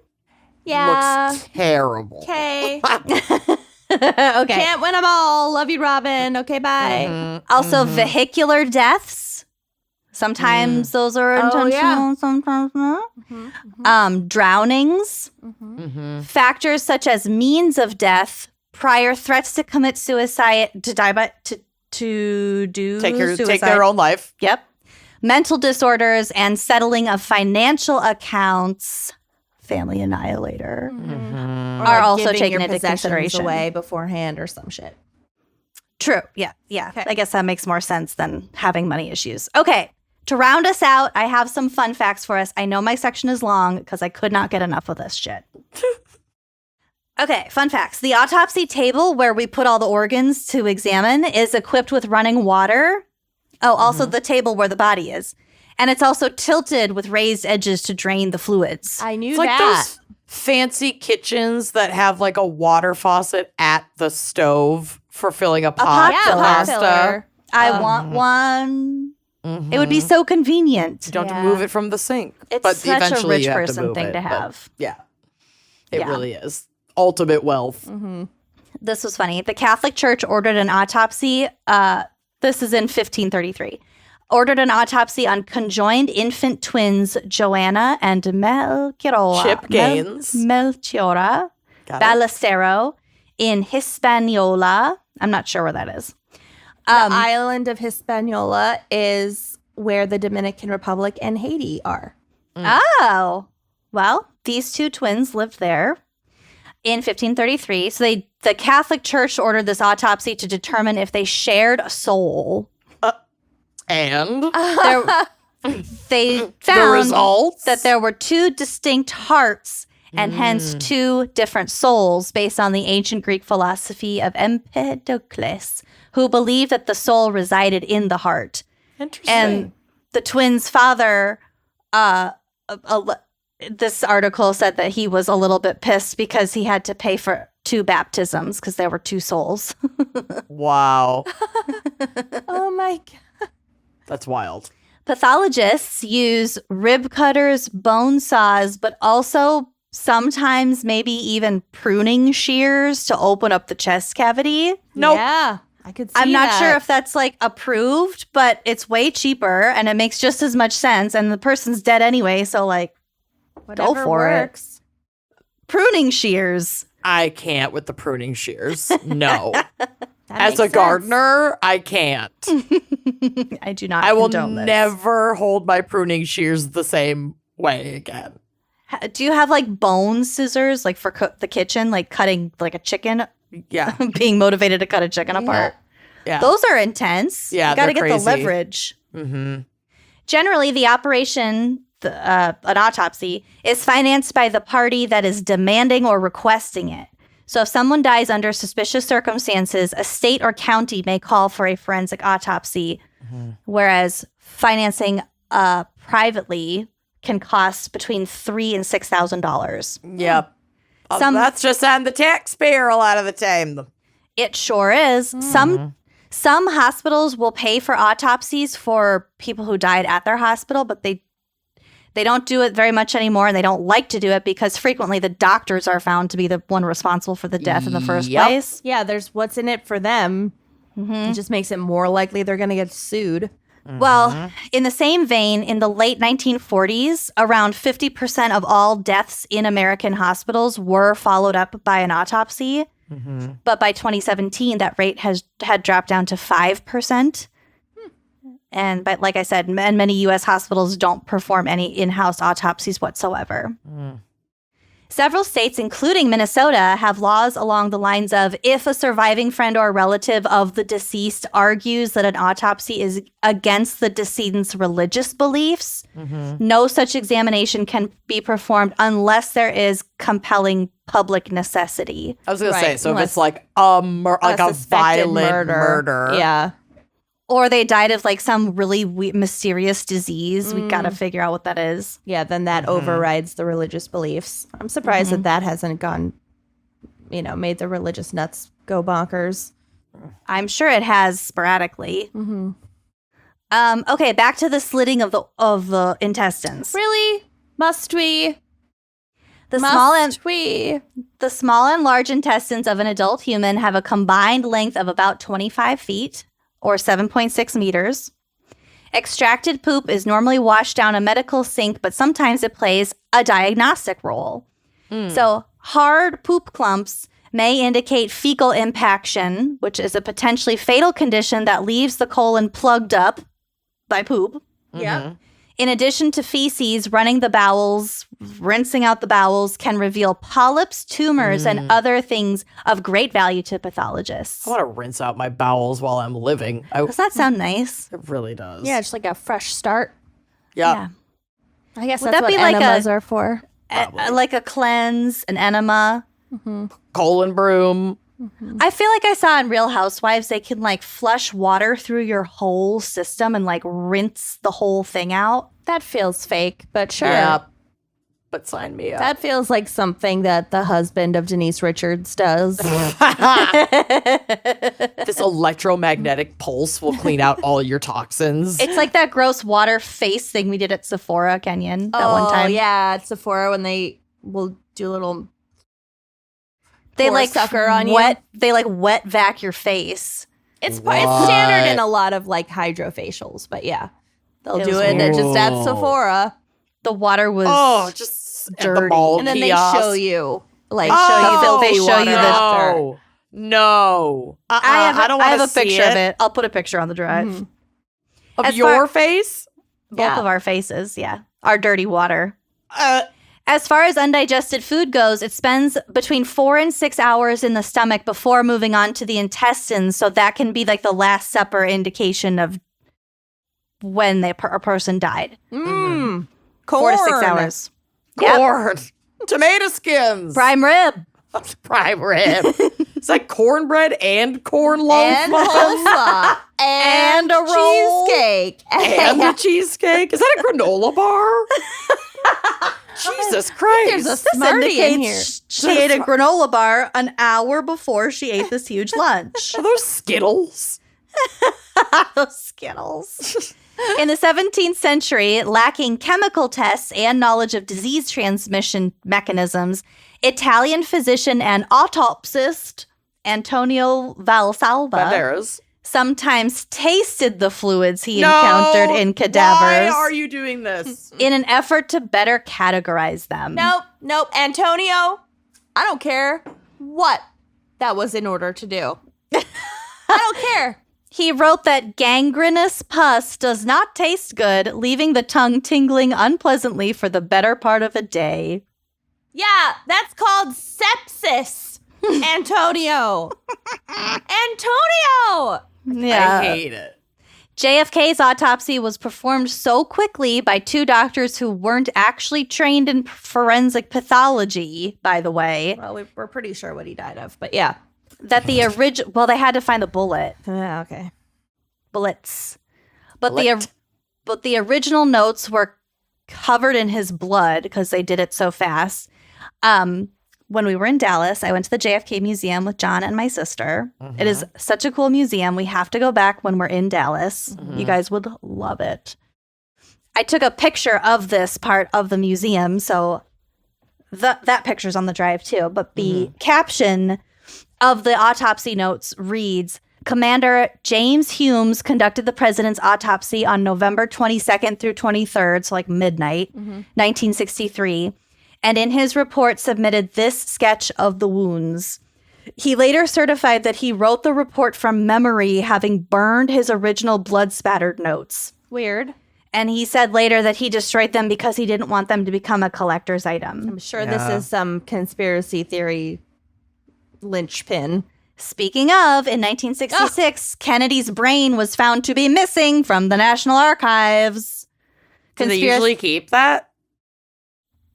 Yeah. looks terrible. Okay. Okay. Can't win them all. Love you, Robin. Okay, bye. Also, vehicular deaths. Sometimes those are intentional, yeah. sometimes not. Drownings. Factors such as means of death, prior threats to commit suicide, to do suicide. Take their own life. Yep. Mental disorders and settling of financial accounts. Family annihilator. Or Are like also giving taken your into possessions consideration. away beforehand or some shit. True. Yeah. Okay. I guess that makes more sense than having money issues. Okay. To round us out, I have some fun facts for us. I know my section is long because I could not get enough of this shit. Okay, fun facts. The autopsy table where we put all the organs to examine is equipped with running water. Oh, also the table where the body is. And it's also tilted with raised edges to drain the fluids. I knew It's like that. those fancy kitchens that have like a water faucet at the stove for filling a pot pot for filler. pasta. I want one. It would be so convenient. You don't have Yeah. to move it from the sink. It's but such a eventually rich you have to person move thing it, to but have. Yeah. It Yeah. really is. Ultimate wealth. This was funny. The Catholic Church ordered an autopsy. This is in 1533. Ordered an autopsy on conjoined infant twins Joanna and Melchiora. Chip Gaines. Melchiora Got it. Ballestero in Hispaniola. I'm not sure where that is. The island of Hispaniola is where the Dominican Republic and Haiti are. Oh, well, these two twins lived there in 1533. So The Catholic Church ordered this autopsy to determine if they shared a soul. And They the found results? that there were two distinct hearts and hence two different souls based on the ancient Greek philosophy of Empedocles, who believed that the soul resided in the heart. Interesting. And the twins' father, this article said that he was a little bit pissed because he had to pay for 2 baptisms because there were 2 souls. Wow. Oh my God. That's wild. Pathologists use rib cutters, bone saws, but also sometimes maybe even pruning shears to open up the chest cavity. Nope. Yeah, I could see I'm not that. sure if that's like approved, but it's way cheaper and it makes just as much sense. And the person's dead anyway, so like, Whatever go for works. it. Pruning shears. I can't with the pruning shears. No. That As makes a sense. gardener, I can't. I do not. I will condone this. never hold my pruning shears the same way again. Do you have like bone scissors, like for the kitchen, like cutting like a chicken, Yeah. being motivated to cut a chicken apart? Yeah. Those are intense. Yeah, you got to they're get the crazy. leverage. Mm-hmm. Generally, the operation, an autopsy, is financed by the party that is demanding or requesting it. So if someone dies under suspicious circumstances, a state or county may call for a forensic autopsy, whereas financing privately can cost between $3,000 and $6,000. Yep. That's just on the taxpayer a lot of the time. It sure is. Some hospitals will pay for autopsies for people who died at their hospital, but they don't do it very much anymore, and they don't like to do it because frequently the doctors are found to be the one responsible for the death in the first Yep. place. Yeah, there's what's in it for them. It just makes it more likely they're going to get sued. Well, in the same vein, in the late 1940s, around 50% of all deaths in American hospitals were followed up by an autopsy. But by 2017, that rate had dropped down to 5%. But like I said, many U.S. hospitals don't perform any in-house autopsies whatsoever. Several states, including Minnesota, have laws along the lines of if a surviving friend or relative of the deceased argues that an autopsy is against the decedent's religious beliefs, no such examination can be performed unless there is compelling public necessity. I was going to say, Right, so if unless it's like a suspected violent murder. Yeah. Or they died of like some really mysterious disease. We got to figure out what that is. Yeah, then that overrides the religious beliefs. I'm surprised that hasn't gone, made the religious nuts go bonkers. I'm sure it has sporadically. Okay, back to the slitting of the intestines. Really? Must we? The small and large intestines of an adult human have a combined length of about 25 feet, or 7.6 meters. Extracted poop is normally washed down a medical sink, but sometimes it plays a diagnostic role. So hard poop clumps may indicate fecal impaction, which is a potentially fatal condition that leaves the colon plugged up by poop. Yeah. In addition to feces, running the bowels, rinsing out the bowels can reveal polyps, tumors, and other things of great value to pathologists. I want to rinse out my bowels while I'm living. Does that sound nice? It really does. Yeah, just like a fresh start. Yep. I guess Would that's that be what like enemas are for. Like a cleanse, an enema. Colon broom. I feel like I saw in Real Housewives, they can like flush water through your whole system and like rinse the whole thing out. That feels fake, but sure. Yep. But sign me up. That feels like something that the husband of Denise Richards does. This electromagnetic pulse will clean out all your toxins. It's like that gross water face thing we did at Sephora, Kenyon, that one time. yeah, at Sephora when they will do a little They pour like sucker on you. They like wet vac your face. It's What? standard in a lot of like hydrofacials, but yeah, they'll It do was it weird. just at Sephora, The water was just at dirty. the mall and then kiosk. they show you like Oh, show you filthy they show water you the- after. No. I don't have want a to see picture of it. it. I'll put a picture on the drive. Of As your far- face? Both of our faces, yeah. Our dirty water. As far as undigested food goes, it spends between 4 and 6 hours in the stomach before moving on to the intestines. So that can be like the Last Supper indication of when a person died. Corn. 4 to 6 hours. Corn. Tomato skins. Prime rib. Prime rib. It's like cornbread and corn loaf. And coleslaw. And a roll. Cheesecake. And the cheesecake. Is that a granola bar? Jesus Christ. There's a Smartie in here. She ate a granola bar an hour before she ate this huge lunch. Are those Skittles? Those Skittles. In the 17th century, lacking chemical tests and knowledge of disease transmission mechanisms, Italian physician and autopsist Antonio Valsalva Banderas. sometimes tasted the fluids he encountered in cadavers. Why are you doing this? In an effort to better categorize them. Nope. Antonio, I don't care what that was in order to do. I don't care. He wrote that gangrenous pus does not taste good, leaving the tongue tingling unpleasantly for the better part of a day. Yeah, that's called sepsis. Antonio. Antonio. Yeah. I hate it. JFK's autopsy was performed so quickly by 2 doctors who weren't actually trained in forensic pathology, by the way, Well, we're pretty sure what he died of, but yeah. that the original, well, they had to find the bullet. Yeah, okay. Bullets. But the original notes were covered in his blood because they did it so fast. When we were in Dallas, I went to the JFK Museum with John and my sister. It is such a cool museum. We have to go back when we're in Dallas. You guys would love it. I took a picture of this part of the museum, so that picture's on the drive too. But the caption of the autopsy notes reads, Commander James Humes conducted the president's autopsy on November 22nd through 23rd, so like midnight, 1963, and in his report submitted this sketch of the wounds. He later certified that he wrote the report from memory, having burned his original blood-spattered notes. Weird. And he said later that he destroyed them because he didn't want them to become a collector's item. I'm sure this is some conspiracy theory linchpin. Speaking of, in 1966, Kennedy's brain was found to be missing from the National Archives. Do they usually keep that?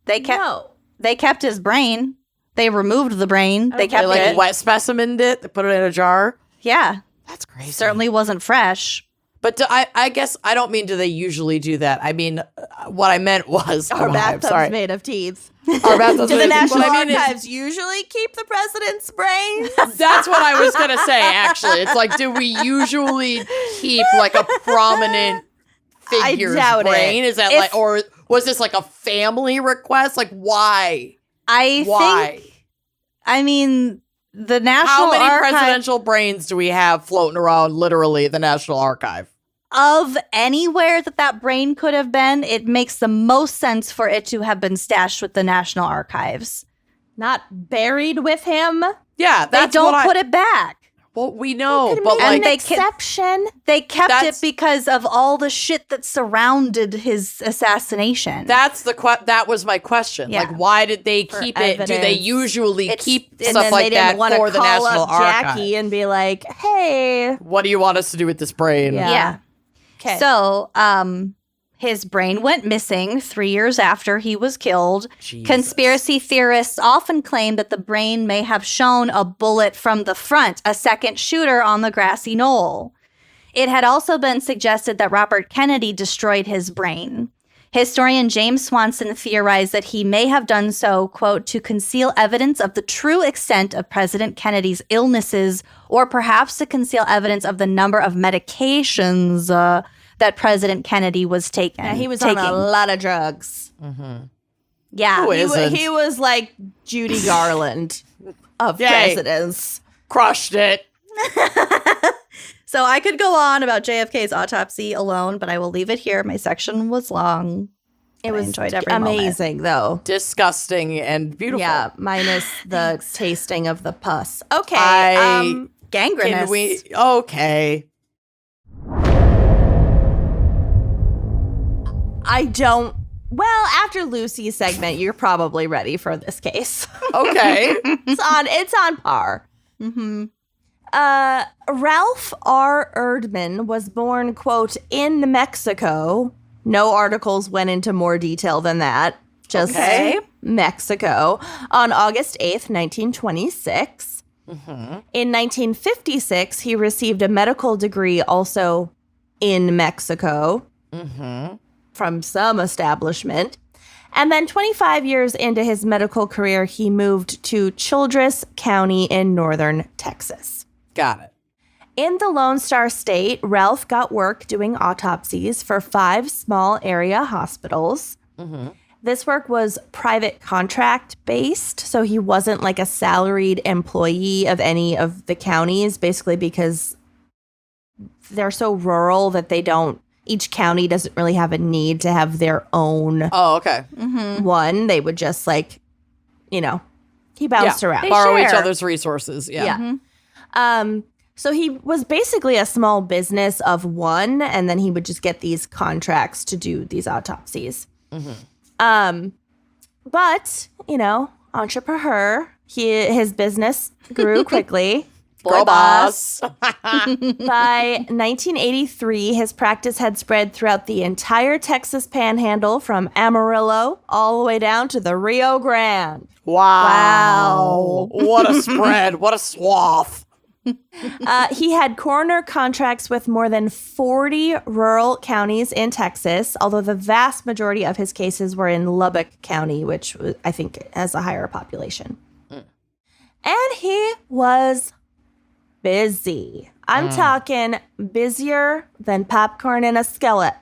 They kept No. They kept his brain. They removed the brain. They kept They it. wet specimened it. They put it in a jar. Yeah. That's crazy. Certainly wasn't fresh. But I guess I don't mean do they usually do that. I mean, what I meant was Our I'm bathtub's sorry. made of teeth. Our bathtub's Do the made of teeth. National What I mean is- Archives usually keep the president's brain? That's what I was gonna say. Actually, it's like, do we usually keep like a prominent figure's doubt it. brain? Is that If- like, or was this like a family request? Like, why? I mean, the National How many Archive presidential brains do we have floating around? Literally, at the National Archive. of anywhere that brain could have been, it makes the most sense for it to have been stashed with the National Archives. Not buried with him? Yeah, They that's don't what put it back. Well, we know, Could but make like, an they exception. They kept That's- it because of all the shit that surrounded his assassination. that's that was my question. Yeah. Like, why did they keep it? Do they evidence. usually It's- keep And stuff then like they didn't that want for to the call National up Archive? Jackie and be like, hey. What do you want us to do with this brain? Yeah. yeah. Okay. So, his brain went missing 3 years after he was killed. Jesus. Conspiracy theorists often claim that the brain may have shown a bullet from the front, a second shooter on the grassy knoll. It had also been suggested that Robert Kennedy destroyed his brain. Historian James Swanson theorized that he may have done so, quote, to conceal evidence of the true extent of President Kennedy's illnesses, or perhaps to conceal evidence of the number of medications that President Kennedy was taking. Yeah, he was on a lot of drugs. Yeah. Who isn't? He was like Judy Garland of Yay. presidents. Crushed it. So I could go on about JFK's autopsy alone, but I will leave it here. My section was long. It I was enjoyed every moment. amazing, though. Disgusting and beautiful. Yeah, minus the tasting of the pus. Okay. Gangrenous. Can we? Okay. I don't Well, after Lucy's segment, you're probably ready for this case. Okay. It's on par. Mm-hmm. Ralph R. Erdman was born, quote, in Mexico. No articles went into more detail than that. Just Mexico. On August 8th, 1926. Mm-hmm. In 1956, he received a medical degree also in Mexico from some establishment. And then 25 years into his medical career, he moved to Childress County in northern Texas. Got it. In the Lone Star State, Ralph got work doing autopsies for 5 small area hospitals. Mm-hmm. This work was private contract based, so he wasn't like a salaried employee of any of the counties, basically because they're so rural that each county doesn't really have a need to have their own one. They would just he bounced around. Borrow each other's resources. Yeah. Mm-hmm. So he was basically a small business of one, and then he would just get these contracts to do these autopsies. Mm-hmm. But, entrepreneur, his business grew quickly. Girl boss. By 1983, his practice had spread throughout the entire Texas Panhandle from Amarillo all the way down to the Rio Grande. Wow. What a spread. What a swath. He had coroner contracts with more than 40 rural counties in Texas, although the vast majority of his cases were in Lubbock County, which I think has a higher population. And he was busy. I'm talking busier than popcorn in a skillet.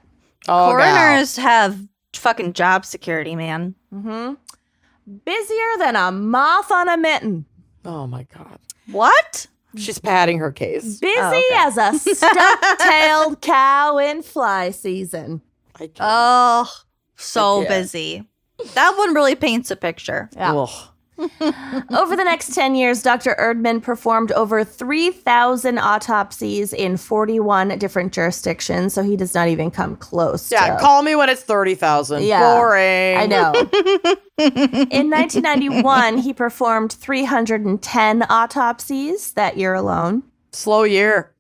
Oh, Coroners have fucking job security, man. Mm-hmm. Busier than a moth on a mitten. Oh, my God. What? She's padding her case. Busy as a stuck-tailed cow in fly season. Oh, so busy. That one really paints a picture. Yeah. Over the next 10 years, Dr. Erdman performed over 3,000 autopsies in 41 different jurisdictions, so he does not even come close. Yeah, call me when it's 30,000. Yeah, boring. I know. In 1991, he performed 310 autopsies that year alone. Slow year.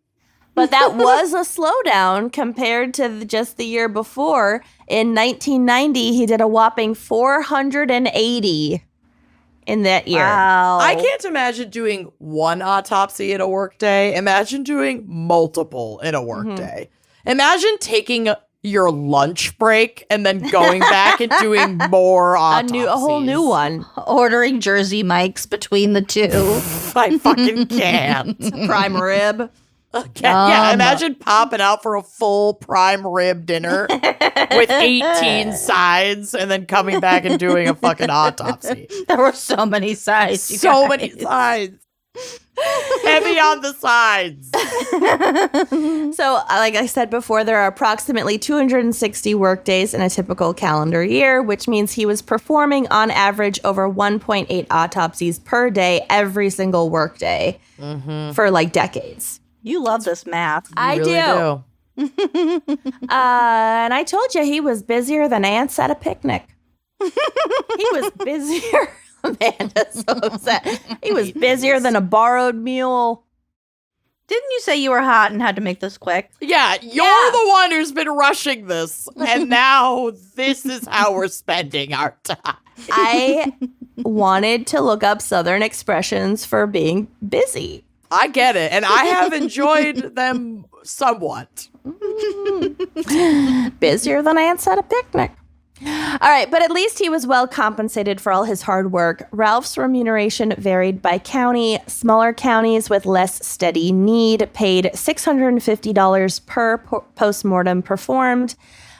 But that was a slowdown compared to just the year before. In 1990, he did a whopping 480 in that year. Wow. I can't imagine doing one autopsy in a workday. Imagine doing multiple in a workday. Imagine taking your lunch break and then going back and doing more autopsies. A whole new one. Ordering Jersey Mikes between the two. I fucking can't. Prime rib. Yeah, imagine popping out for a full prime rib dinner with 18 sides and then coming back and doing a fucking autopsy. There were so many sides. So many sides. Heavy on the sides. So, like I said before, there are approximately 260 workdays in a typical calendar year, which means he was performing on average over 1.8 autopsies per day every single workday for decades. You love this math. I really do. And I told you he was busier than ants at a picnic. He was busier. Amanda's so upset. He was busier than a borrowed mule. Didn't you say you were hot and had to make this quick? Yeah, you're the one who's been rushing this. And now this is how we're spending our time. I wanted to look up Southern expressions for being busy. I get it. And I have enjoyed them somewhat. Busier than ants at a picnic. All right, but at least he was well compensated for all his hard work. Ralph's remuneration varied by county. Smaller counties with less steady need paid $650 per post-mortem performed.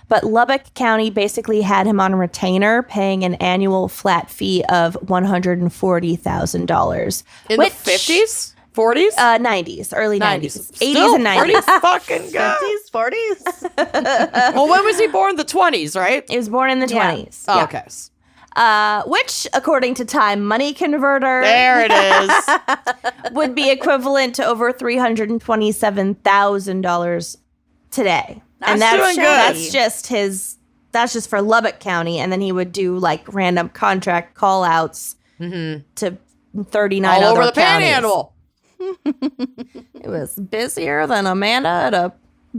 But Lubbock County basically had him on retainer, paying an annual flat fee of $140,000. In the 50s? 40s? 90s, early 90s. 80s Still and 90s. pretty fucking good. 50s, 40s? Well, when was he born? The 20s, right? He was born in the 20s. Oh, Yeah. okay. Which, according to Time Money Converter, There it is. would be equivalent to over $327,000 today. That's doing good. That's that's just for Lubbock County, and then he would do like random contract call outs to 39 all other over the counties. Panhandle. It was busier than Amanda at a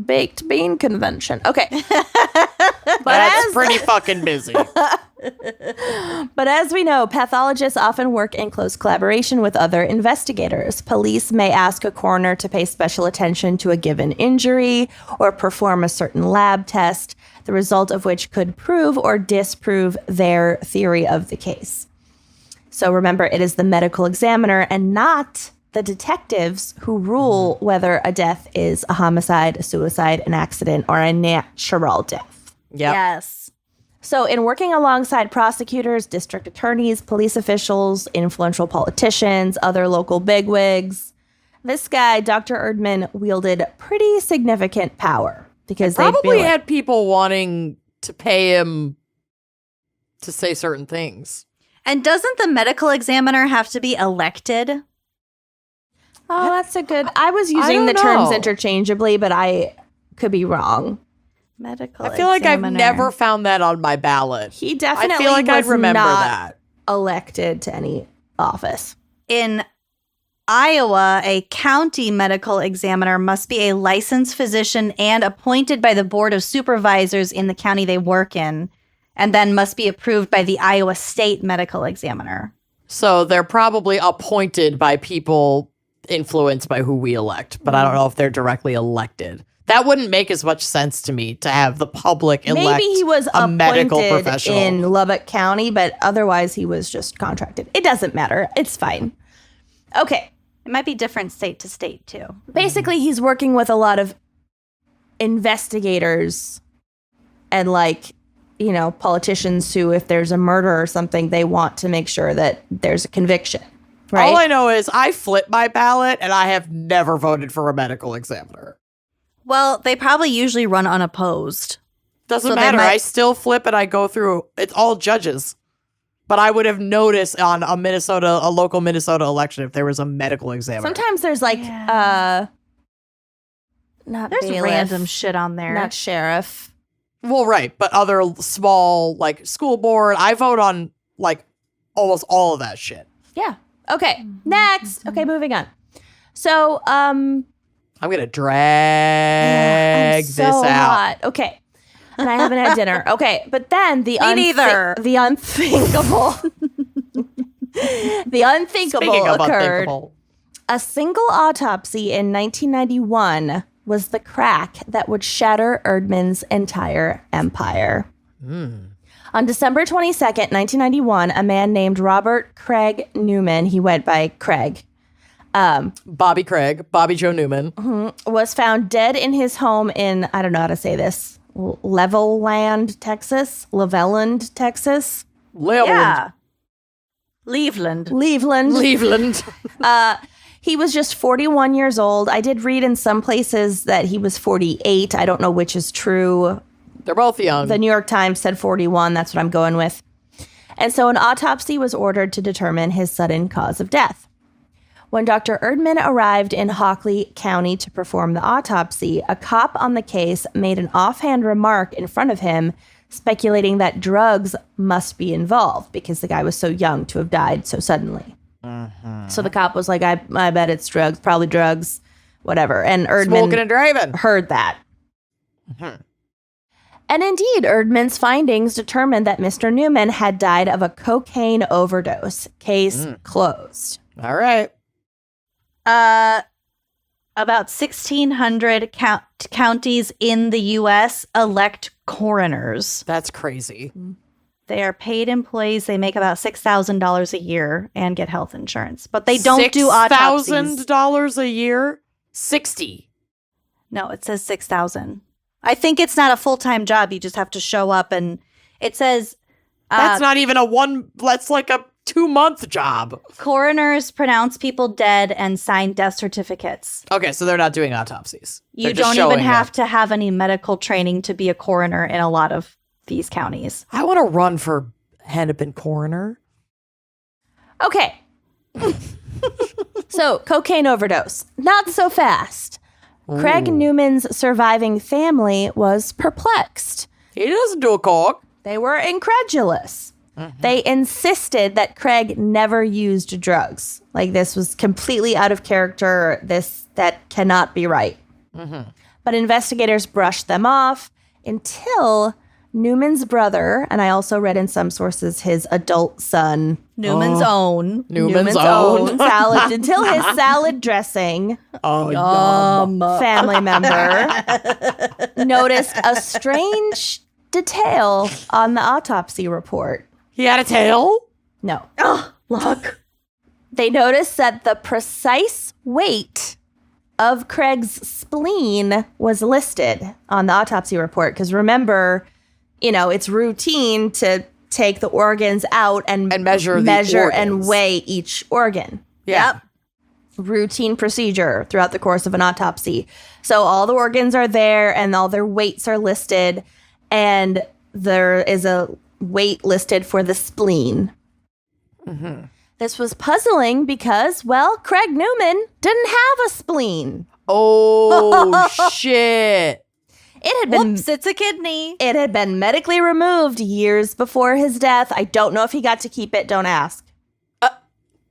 baked bean convention. Okay. That's pretty fucking busy. But as we know, pathologists often work in close collaboration with other investigators. Police may ask a coroner to pay special attention to a given injury or perform a certain lab test, the result of which could prove or disprove their theory of the case. So remember, it is the medical examiner and not the detectives who rule whether a death is a homicide, a suicide, an accident, or a natural death. Yep. Yes. So in working alongside prosecutors, district attorneys, police officials, influential politicians, other local bigwigs, this guy, Dr. Erdman, wielded pretty significant power because they Probably had people wanting to pay him to say certain things. And doesn't the medical examiner have to be elected? Oh, that's a good... I was using the terms interchangeably, but I could be wrong. Medical I feel like I've examiner. never found that on my ballot. He definitely I feel like I'd was remember not that. elected to any office. In Iowa, a county medical examiner must be a licensed physician and appointed by the Board of Supervisors in the county they work in, and then must be approved by the Iowa State Medical Examiner. So they're probably appointed by people influenced by who we elect, but I don't know if they're directly elected. That wouldn't make as much sense to me to have the public elect Maybe he was a medical appointed professional. in Lubbock County, but otherwise he was just contracted. It doesn't matter. It's fine. Okay. It might be different state to state, too. Basically, he's working with a lot of investigators and, like, you know, politicians who, if there's a murder or something, they want to make sure that there's a conviction. Right? All I know is I flip my ballot and I have never voted for a medical examiner. Well, they probably usually run unopposed. Doesn't So they matter. might- I still flip and I go through. It's all judges. But I would have noticed on a local Minnesota election if there was a medical examiner. Sometimes there's, like, not There's bailiff, random shit on there. not sheriff. Well, right. But other small, like, school board, I vote on, like, almost all of that shit. Yeah. Okay. Next. Okay, moving on. So, I'm going to drag I'm so this out. hot. Okay. And I haven't had dinner. Okay. But then the neither. the unthinkable the unthinkable Speaking of occurred. unthinkable. A single autopsy in 1991 was the crack that would shatter Erdman's entire empire. On December 22nd, 1991, a man named Robert Craig Newman, he went by Craig, Bobby Joe Newman. was found dead in his home in, I don't know how to say this, Levelland, Texas? Levelland, Texas? Yeah. Cleveland. Cleveland. He was just 41 years old. I did read in some places that he was 48. I don't know which is true. They're both young. The New York Times said 41. That's what I'm going with. And so an autopsy was ordered to determine his sudden cause of death. When Dr. Erdman arrived in Hockley County to perform the autopsy, a cop on the case made an offhand remark in front of him, speculating that drugs must be involved because the guy was so young to have died so suddenly. So the cop was like, I bet it's drugs, probably drugs, whatever. And Erdman Smoking and driving. heard that. And indeed, Erdman's findings determined that Mr. Newman had died of a cocaine overdose. Case closed. All right. About 1,600 counties in the U.S. elect coroners. That's crazy. They are paid employees. They make about $6,000 a year and get health insurance. But they don't do autopsies. $6,000 a year? 60. No, it says 6,000. I think it's not a full-time job. You just have to show up, and it says That's not even that's like a 2-month job. coroners pronounce people dead and sign death certificates. Okay, so they're not doing autopsies. You They're just don't even showing have up. to have any medical training to be a coroner in a lot of these counties. I want to run for Hennepin coroner. Okay. So, cocaine overdose. Not so fast. Craig Newman's surviving family was perplexed. He doesn't do a coke. They were incredulous. They insisted that Craig never used drugs. Like, this was completely out of character. That cannot be right. But investigators brushed them off until Newman's brother, and I also read in some sources his adult son, Newman's own salad, until his salad dressing family member noticed a strange detail on the autopsy report. He had a tail? No. Oh, look. They noticed that the precise weight of Craig's spleen was listed on the autopsy report. Because remember, it's routine to take the organs out and measure and weigh each organ. Yeah. Yep. Routine procedure throughout the course of an autopsy. So all the organs are there and all their weights are listed. And there is a weight listed for the spleen. This was puzzling because, Craig Newman didn't have a spleen. Oh, shit. It had been Whoops, it's a kidney. It had been medically removed years before his death. I don't know if he got to keep it. Don't ask.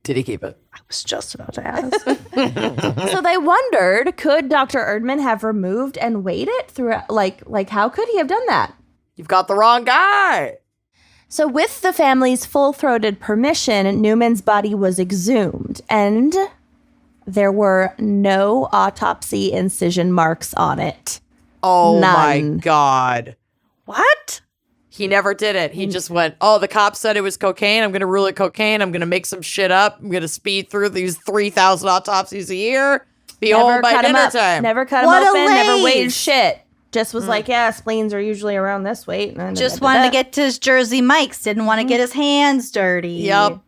Did he keep it? I was just about to ask. So they wondered, could Dr. Erdman have removed and weighed it throughout? Like how could he have done that? You've got the wrong guy. So with the family's full-throated permission, Newman's body was exhumed, and there were no autopsy incision marks on it. Oh, None. my God. What? He never did it. He just went, the cops said it was cocaine. I'm going to rule it cocaine. I'm going to make some shit up. I'm going to speed through these 3,000 autopsies a year. Be home by dinner time. Never cut him What a open, never laze. weighed shit. Just was like, spleens are usually around this weight. And Just wanted to get to his Jersey Mike's. Didn't want to get his hands dirty. Yep.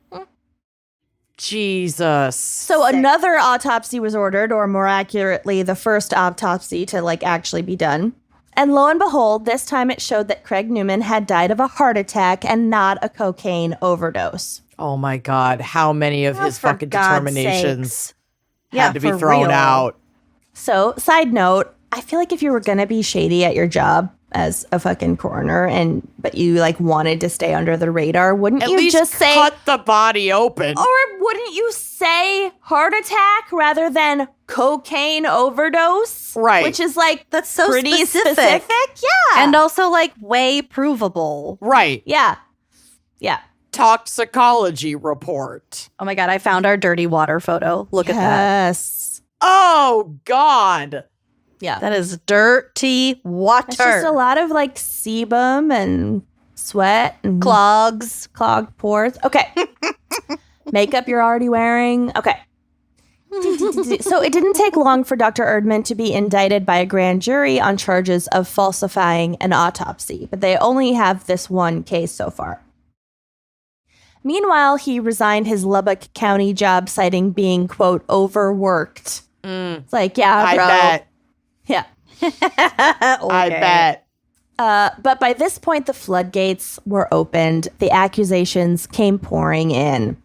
Jesus. So another autopsy was ordered, or more accurately, the first autopsy to actually be done. And lo and behold, this time it showed that Craig Newman had died of a heart attack and not a cocaine overdose. Oh, my God. How many of his for fucking God's determinations sakes. had to be for thrown real. out? So, side note, I feel like if you were going to be shady at your job as a fucking coroner, but you wanted to stay under the radar, wouldn't At you least just say, cut the body open. or wouldn't you say heart attack rather than cocaine overdose? Right. Which is That's so pretty specific. Yeah. And also way provable. Right. Yeah. Yeah. Toxicology report. Oh my God, I found our dirty water photo. Look at Yes. Oh, God. Yeah. that. That is dirty water. It's just a lot of sebum and sweat and Clogs. clogged pores. Okay. Makeup you're already wearing. Okay. So it didn't take long for Dr. Erdman to be indicted by a grand jury on charges of falsifying an autopsy, but they only have this one case so far. Meanwhile, he resigned his Lubbock County job, citing being, quote, overworked. It's I bro. bet. Yeah. I bet. But by this point, the floodgates were opened. The accusations came pouring in.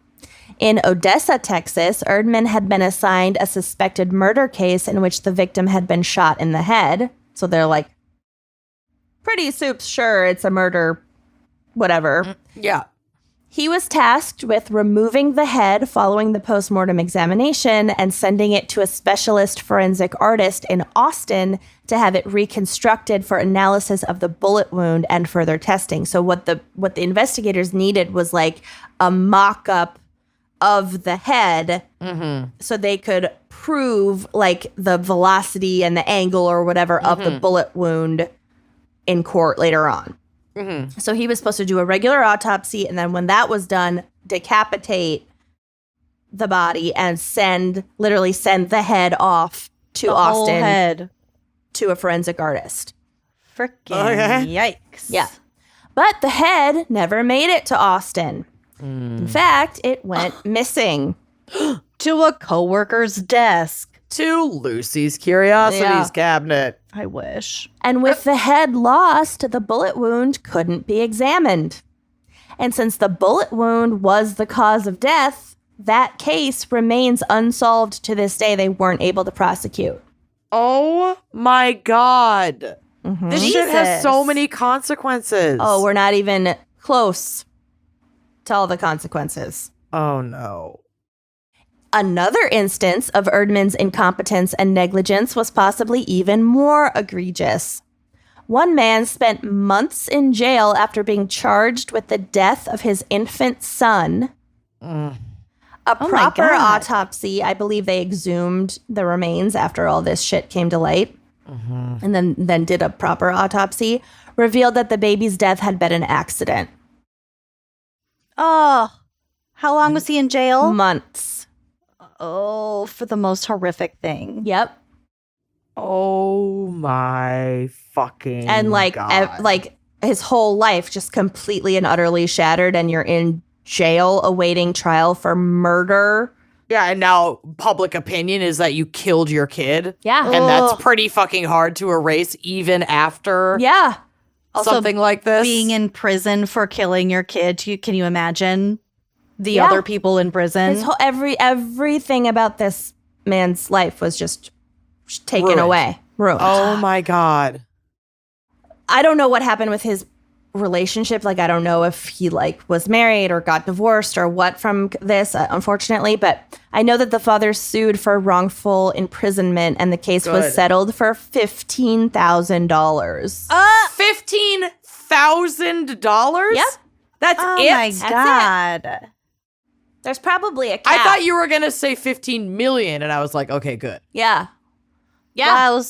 In Odessa, Texas, Erdman had been assigned a suspected murder case in which the victim had been shot in the head. So they're pretty soups sure it's a murder, whatever. Yeah. He was tasked with removing the head following the post-mortem examination and sending it to a specialist forensic artist in Austin to have it reconstructed for analysis of the bullet wound and further testing. So what the investigators needed was a mock-up of the head so they could prove the velocity and the angle or whatever of the bullet wound in court later on. So he was supposed to do a regular autopsy, and then when that was done, decapitate the body and send the head off to Austin head. to a forensic artist. Freaking yikes. Yeah. But the head never made it to Austin. In fact, it went missing. To a coworker's desk. To Lucy's Curiosities cabinet. I wish. And with the head lost, the bullet wound couldn't be examined. And since the bullet wound was the cause of death, that case remains unsolved to this day. They weren't able to prosecute. Oh my God. This shit has so many consequences. Oh, we're not even close to all the consequences. Oh, no. Another instance of Erdman's incompetence and negligence was possibly even more egregious. One man spent months in jail after being charged with the death of his infant son. A proper autopsy, I believe they exhumed the remains after all this shit came to light, and then did a proper autopsy, revealed that the baby's death had been an accident. Oh, how long was he in jail? Months. Oh, for the most horrific thing. Yep. Oh my fucking And God. like his whole life just completely and utterly shattered, and you're in jail awaiting trial for murder. Yeah, and now public opinion is that you killed your kid. Yeah. And that's pretty fucking hard to erase even after Yeah. something like this. Being in prison for killing your kid, can you imagine the Yeah. other people in prison? His whole everything about this man's life was just taken Ruined. away. Ruined. Oh my God. I don't know what happened with his relationship. Like, I don't know if he was married or got divorced or what from this, unfortunately. But I know that the father sued for wrongful imprisonment, and the case was settled for $15,000. $15,000? Yep. That's Oh it? my God. There's probably a cap. I thought you were going to say 15 million, and I was like, okay, good. Yeah. Yeah.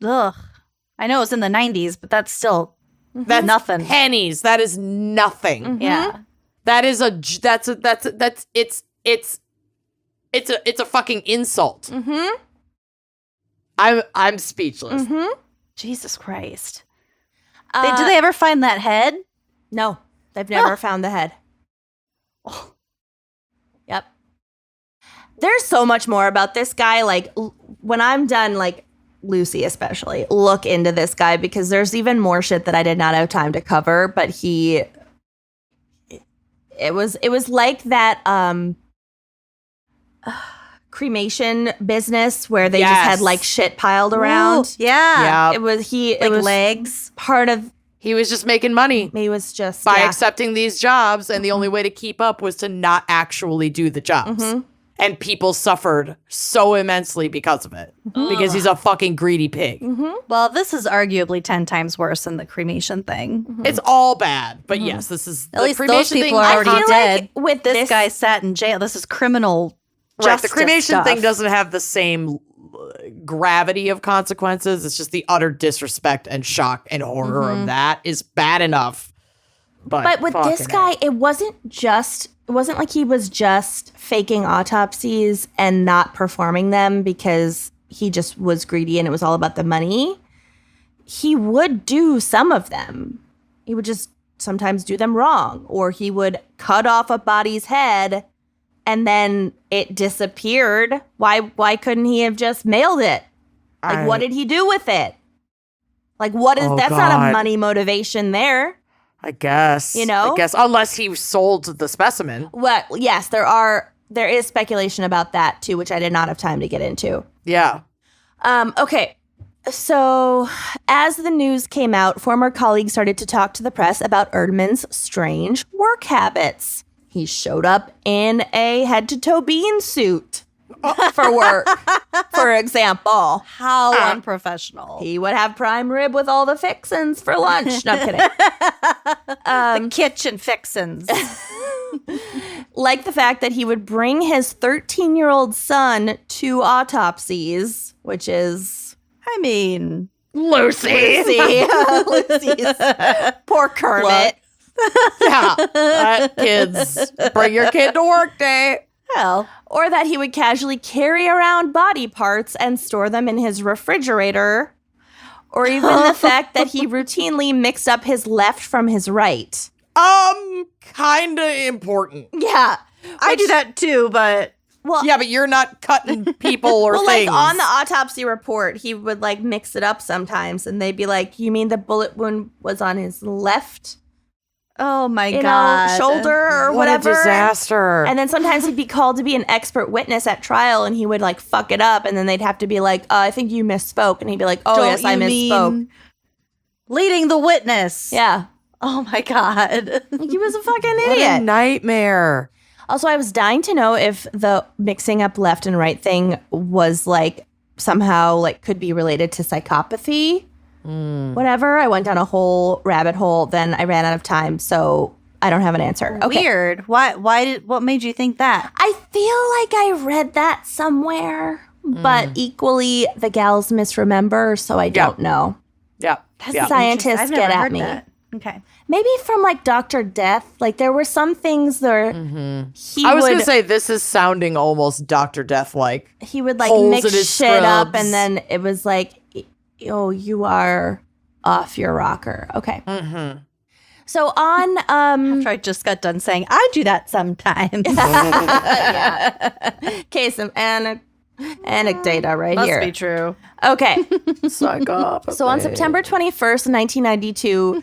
Well, I know it was in the 90s, but that's still That's nothing. pennies. That is nothing. Yeah. That is it's a fucking insult. Mm-hmm. I'm speechless. Mm-hmm. Jesus Christ. Uh, Did they ever find that head? No, they've never found the head. Yep. There's so much more about this guy. When I'm done, Lucy especially, look into this guy, because there's even more shit that I did not have time to cover. But it was like that cremation business where they just had shit piled around. Ooh, yeah. Yeah. It was legs. part of. He was just making money He was just by accepting these jobs, and the only way to keep up was to not actually do the jobs. And people suffered so immensely because of it. Because he's a fucking greedy pig. Well, this is arguably 10 times worse than the cremation thing. It's all bad. But yes, this is At the least those cremation people thing. are already I feel dead. with This guy sat in jail. This is criminal Right, the justice cremation stuff. thing doesn't have the same gravity of consequences. It's just the utter disrespect and shock and horror of that is bad enough. But with this guy, it wasn't like he was just faking autopsies and not performing them because he just was greedy and it was all about the money. He would do some of them. He would just sometimes do them wrong, or he would cut off a body's head and then it disappeared. Why couldn't he have just mailed it? What did he do with it? That's not a money motivation there. I guess. Unless he sold the specimen. Well, yes, there is speculation about that too, which I did not have time to get into. Yeah. Okay. So, as the news came out, former colleagues started to talk to the press about Erdman's strange work habits. He showed up in a head-to-toe bean suit for work, for example. How unprofessional. He would have prime rib with all the fixins for lunch. No, I'm kidding. The kitchen fixins. Like the fact that he would bring his 13-year-old son to autopsies, which is... I mean... Lucy. Lucy's poor Kermit. Yeah. Kids, bring your kid to work day. Hell. Or that he would casually carry around body parts and store them in his refrigerator. Or even the fact that he routinely mixed up his left from his right. Kinda important. Yeah. I do that too, but... Well, Yeah, but you're not cutting people or well, things. on the autopsy report, he would mix it up sometimes, and they'd be like, "You mean the bullet wound was on his left, Oh my God. shoulder or what whatever?" a disaster. And then sometimes he'd be called to be an expert witness at trial, and he would fuck it up, and then they'd have to be like, "I think you misspoke," and he'd be like, "Oh, Don't yes, I you misspoke." mean Leading the witness. Yeah. Oh my God. He was a fucking What a idiot. nightmare. Also, I was dying to know if the mixing up left and right thing was like somehow like could be related to psychopathy. Whatever. I went down a whole rabbit hole. Then I ran out of time, so I don't have an answer. Okay. Weird. What made you think that? I feel like I read that somewhere, but equally the gals misremember, so I don't know. Yeah. Scientists I've get never at heard me. that. Okay. Maybe from like Dr. Death. Like there were some things there. I was going to say, this is sounding almost Dr. Death-like. He would like holes in mix his shit up, scrubs. and then it was like, oh, you are off your rocker. Okay. So on After I just got done saying, I do that sometimes. case of anecdata right Must here. be true. Okay. Psychopathy. So on September 21st, 1992,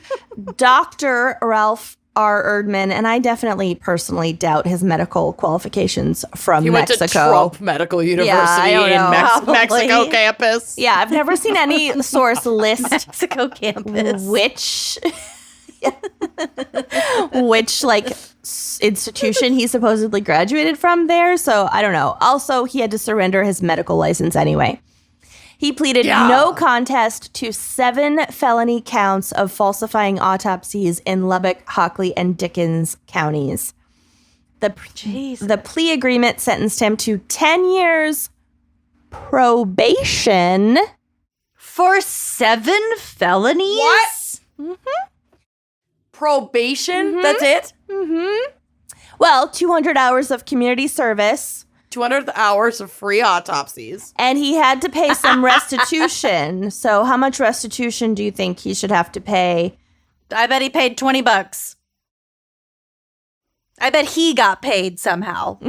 Dr. Ralph R. Erdman, and I definitely personally doubt his medical qualifications from He went Mexico. to Trump Medical University I don't know. Probably. Mexico campus. Yeah, I've never seen any source list Mexico campus. which like institution he supposedly graduated from there. So I don't know. Also, he had to surrender his medical license anyway. He pleaded no contest to 7 felony counts of falsifying autopsies in Lubbock, Hockley, and Dickens counties. The plea agreement sentenced him to 10 years probation. For 7 felonies? What? Probation? That's it? Well, 200 hours of community service. 200 hours of free autopsies. And he had to pay some restitution. So how much restitution do you think he should have to pay? I bet he paid $20. I bet he got paid somehow.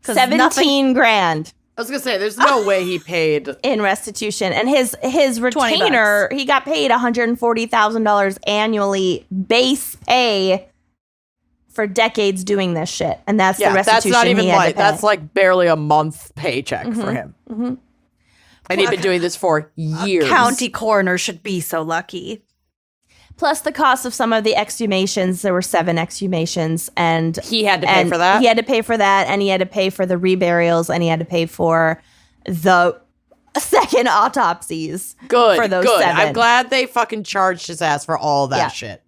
17 grand I was going to say, there's no way he paid. in restitution. And his retainer, he got paid $140,000 annually base pay for decades doing this shit. And that's the restitution that's not even he had like, to pay. that's like barely a month paycheck for him. And he'd been doing this for years. County coroner should be so lucky. Plus the cost of some of the exhumations. There were 7 exhumations, and He had to pay for that? He had to pay for that, and he had to pay for the reburials, and he had to pay for the second autopsies. Good, for those good. 7. I'm glad they fucking charged his ass for all that shit.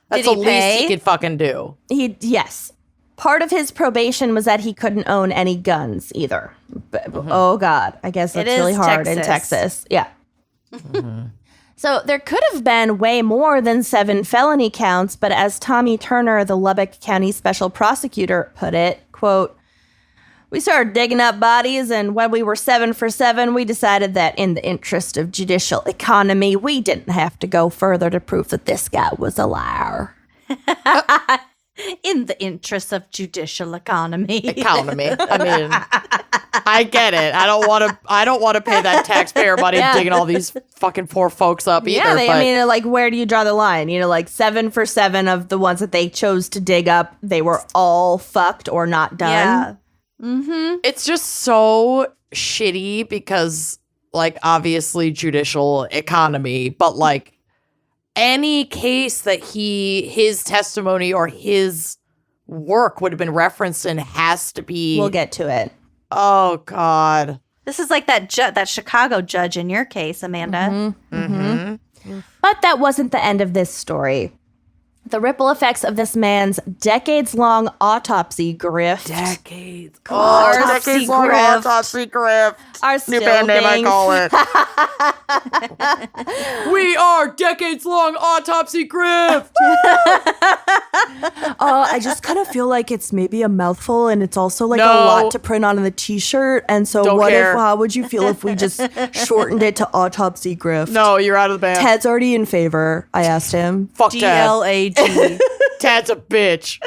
That's Did the he least pay? he could fucking do. Yes. Part of his probation was that he couldn't own any guns either. But, oh God, I guess that's It really is hard in Texas. Texas. Yeah. So there could have been way more than 7 felony counts, but as Tommy Turner, the Lubbock County Special Prosecutor, put it, quote, "We started digging up bodies, and when we were 7 for 7, we decided that in the interest of judicial economy, we didn't have to go further to prove that this guy was a liar." In the interest of judicial economy. I mean, I get it. I don't want to pay that taxpayer money digging all these fucking poor folks up either. Yeah, I mean, like, where do you draw the line? You know, like 7 for 7 of the ones that they chose to dig up, they were all fucked or not done. Yeah. It's just so shitty because, like, obviously judicial economy, but like any case that his testimony or his work would have been referenced in has to be. We'll get to it. Oh God. This is like that Chicago judge in your case, Amanda. But that wasn't the end of this story. The ripple effects of this man's decades-long autopsy grift Decades. Autopsy grift. Autopsy grift. are still New band name, I being call it. We are decades-long autopsy grift. I just kind of feel like it's maybe a mouthful, and it's also like No. a lot to print on the t-shirt. And so Don't care. how would you feel if we just shortened it to autopsy grift? No, you're out of the band. Ted's already in favor, I asked him. Fuck Tad. DLAG. Tad's a bitch.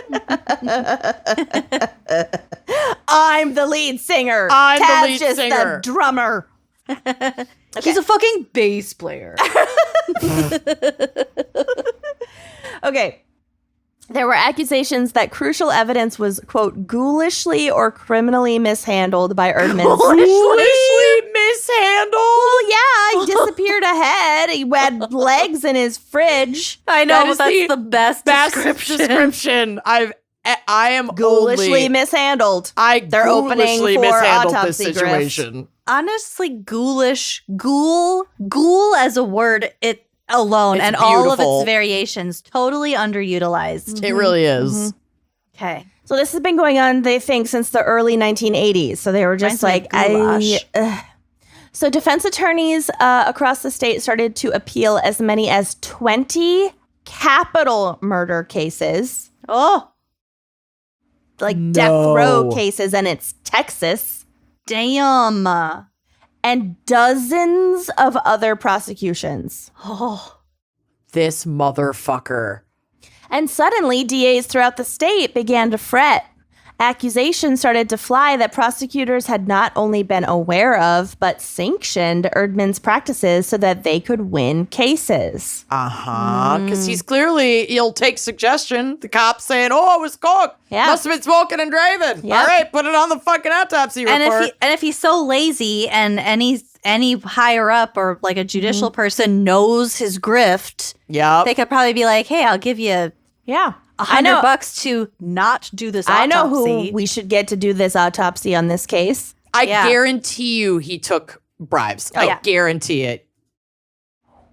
I'm the lead singer. I'm the Tad's lead just singer. the drummer. He's a fucking bass player. Okay. There were accusations that crucial evidence was, quote, ghoulishly or criminally mishandled by Erdman's. Foolishly mishandled. Well, yeah, disappeared ahead. He had legs in his fridge. I know, That but is that's the best description. I am Ghoulishly mishandled. They're opening ghoulishly for mishandled autopsy this situation. Honestly, ghoulish, ghoul as a word, it alone, It's and all of beautiful. its variations, totally underutilized. It really is. Okay. So this has been going on, they think, since the early 1980s. So they were just Reminds me of goulash. So defense attorneys across the state started to appeal as many as 20 capital murder cases, Oh, death row cases, and it's Texas, damn. and dozens of other prosecutions. Oh, This motherfucker. And suddenly, DAs throughout the state began to fret. Accusations started to fly that prosecutors had not only been aware of, but sanctioned Erdman's practices so that they could win cases. Because he'll take suggestion. The cop's saying, oh, it was coke. Yeah. Must have been smoking and driving. Yep. All right, put it on the fucking autopsy report. and if he's so lazy and any higher up or like a judicial person knows his grift, Yep. they could probably be like, "Hey, I'll give you Yeah. I know. $100 to not do this autopsy." I know who we should get to do this autopsy on this case. I Yeah. guarantee you he took bribes. I yeah. guarantee it.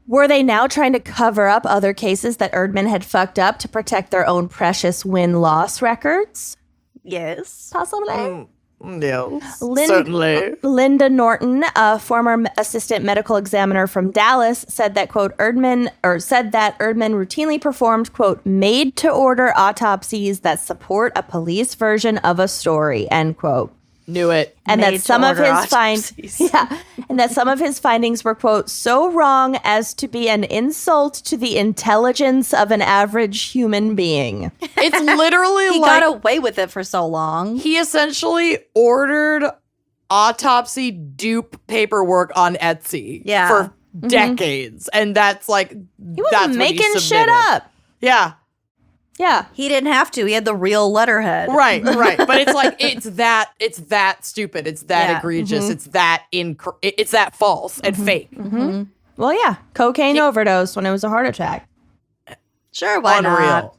Were they now trying to cover up other cases that Erdman had fucked up to protect their own precious win-loss records? Yes. Possibly. No, certainly. Linda Norton, a former assistant medical examiner from Dallas, said that Erdman routinely performed made-to-order autopsies that support a police version of a story, end quote. Knew it. And that some of his findings were so wrong as to be an insult to the intelligence of an average human being. It's literally He got away with it for so long. he essentially ordered autopsy dupe paperwork on Etsy for decades. And that's He wasn't making shit up. Yeah. Yeah. He didn't have to. He had the real letterhead. Right. But it's that stupid. It's that egregious. It's that it's that false and fake. Well, yeah. Cocaine overdose when it was a heart attack. Sure, why Unreal. not?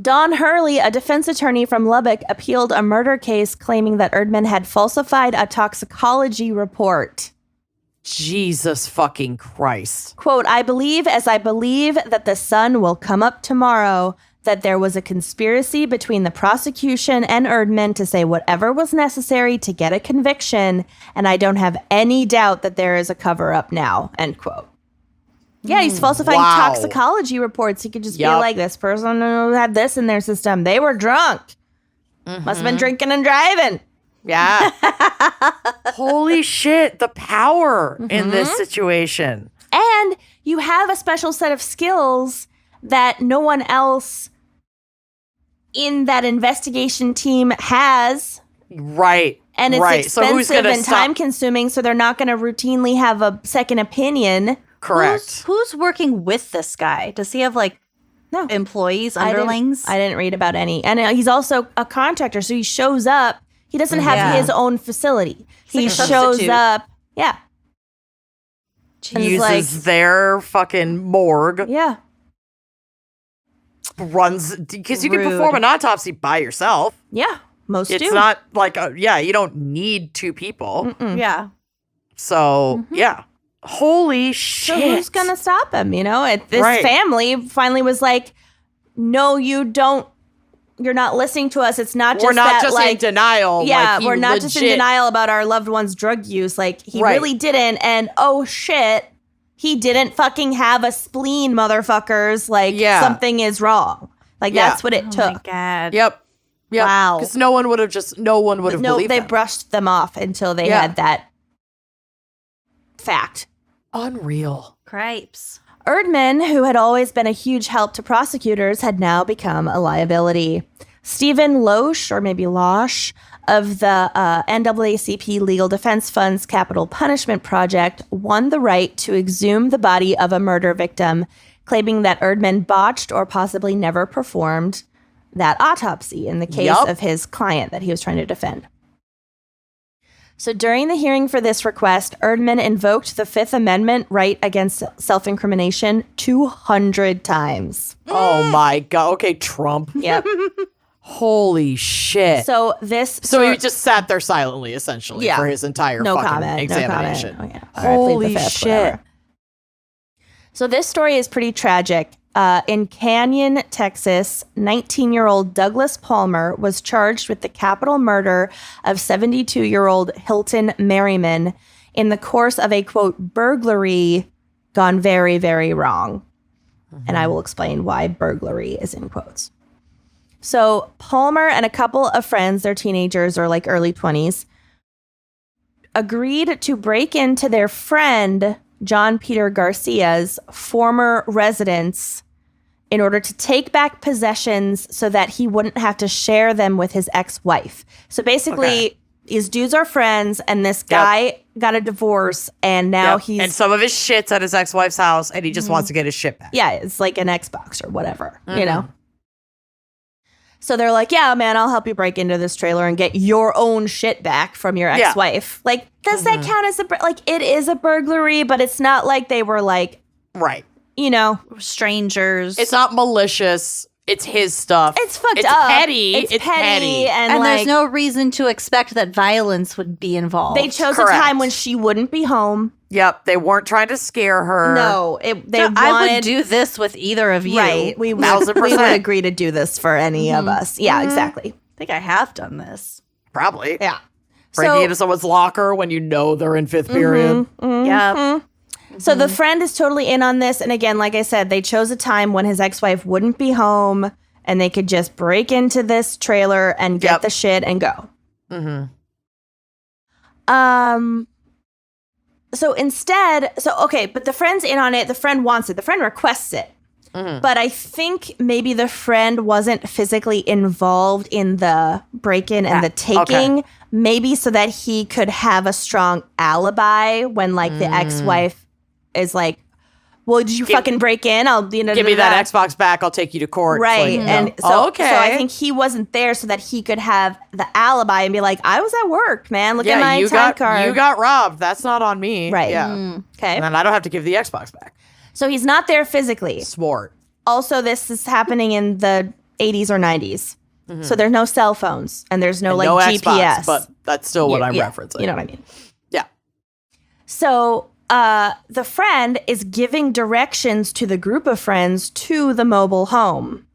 Don Hurley, a defense attorney from Lubbock, appealed a murder case claiming that Erdman had falsified a toxicology report. Jesus fucking Christ. Quote, I believe that the sun will come up tomorrow, that there was a conspiracy between the prosecution and Erdman to say whatever was necessary to get a conviction, and I don't have any doubt that there is a cover-up now, end quote. Yeah, he's falsifying toxicology reports. He could just be like, this person who had this in their system, they were drunk. Must have been drinking and driving. Yeah. Holy shit, the power in this situation. And you have a special set of skills that no one else in that investigation team has. Right. And it's expensive so and time-consuming, so they're not going to routinely have a second opinion. Correct. Who's working with this guy? Does he have No. employees, underlings? I didn't read about any. And he's also a contractor, so he shows up. He doesn't have his own facility. He like a shows substitute. up. Yeah. Jeez. Uses their fucking morgue. Yeah. Runs because you can Rude. perform an autopsy by yourself. Yeah. Most It's do. not like you don't need two people. Yeah. So yeah, holy shit! So who's gonna stop him? This Right. family finally was like, "No, you don't. You're not listening to us. It's not just we're not that, just in denial. Yeah, Like, he we're not just in legit- denial about our loved one's drug use. Like he Right. really didn't. And oh shit, he didn't fucking have a spleen, motherfuckers. Like something is wrong. Like that's what it Oh my took. God. Yep. Wow. Because no one would have No, believed they them. brushed them off until they had that fact. Unreal. Cripes. Erdman, who had always been a huge help to prosecutors, had now become a liability. Stephen Loesch, or maybe Loesch, of the NAACP Legal Defense Fund's Capital Punishment Project, won the right to exhume the body of a murder victim, claiming that Erdman botched or possibly never performed that autopsy in the case of his client that he was trying to defend. So during the hearing for this request, Erdman invoked the Fifth Amendment right against self-incrimination 200 times. Oh my God. Okay, Trump. Yep. Holy shit. So he just sat there silently, essentially, for his entire examination. No comment. Oh, yeah. Holy shit. So this story is pretty tragic. In Canyon, Texas, 19-year-old Douglas Palmer was charged with the capital murder of 72-year-old Hilton Merriman in the course of a, quote, burglary gone very, very wrong. Mm-hmm. And I will explain why burglary is in quotes. So Palmer and a couple of friends, they're teenagers or like early 20s, agreed to break into their friend John Peter Garcia's former residence in order to take back possessions so that he wouldn't have to share them with his ex-wife. So basically, these dudes are friends, and this guy got a divorce, and now he's... And some of his shit's at his ex-wife's house, and he just wants to get his shit back. Yeah, it's like an Xbox or whatever, you know? So they're like, yeah, man, I'll help you break into this trailer and get your own shit back from your ex-wife. Like, does that count as it is a burglary, but it's not like they were like... Right. You know, strangers. It's not malicious. It's his stuff. It's fucked it's up. Petty. It's petty. And there's no reason to expect that violence would be involved. They chose a time when she wouldn't be home. Yep. They weren't trying to scare her. No. I would do this with either of you. Right. We would agree to do this for any of us. Yeah, exactly. I think I have done this. Probably. Yeah. Breaking into someone's locker when you know they're in fifth period. Yeah. So the friend is totally in on this. And again, like I said, they chose a time when his ex-wife wouldn't be home and they could just break into this trailer and get the shit and go. So instead, but the friend's in on it. The friend wants it. The friend requests it. But I think maybe the friend wasn't physically involved in the break-in and the taking. Maybe so that he could have a strong alibi when like the ex-wife is like, well, did you fucking break in? I'll give me that Xbox back. I'll take you to court. Right. And so I think he wasn't there so that he could have the alibi and be like, I was at work, man. Look at my time card. You got robbed. That's not on me. Right. Yeah. Okay. And I don't have to give the Xbox back. So he's not there physically. Smart. Also, this is happening in the 80s or 90s. So there's no cell phones and there's no GPS. Xbox, but that's still what I'm referencing. You know what I mean? Yeah. So the friend is giving directions to the group of friends to the mobile home.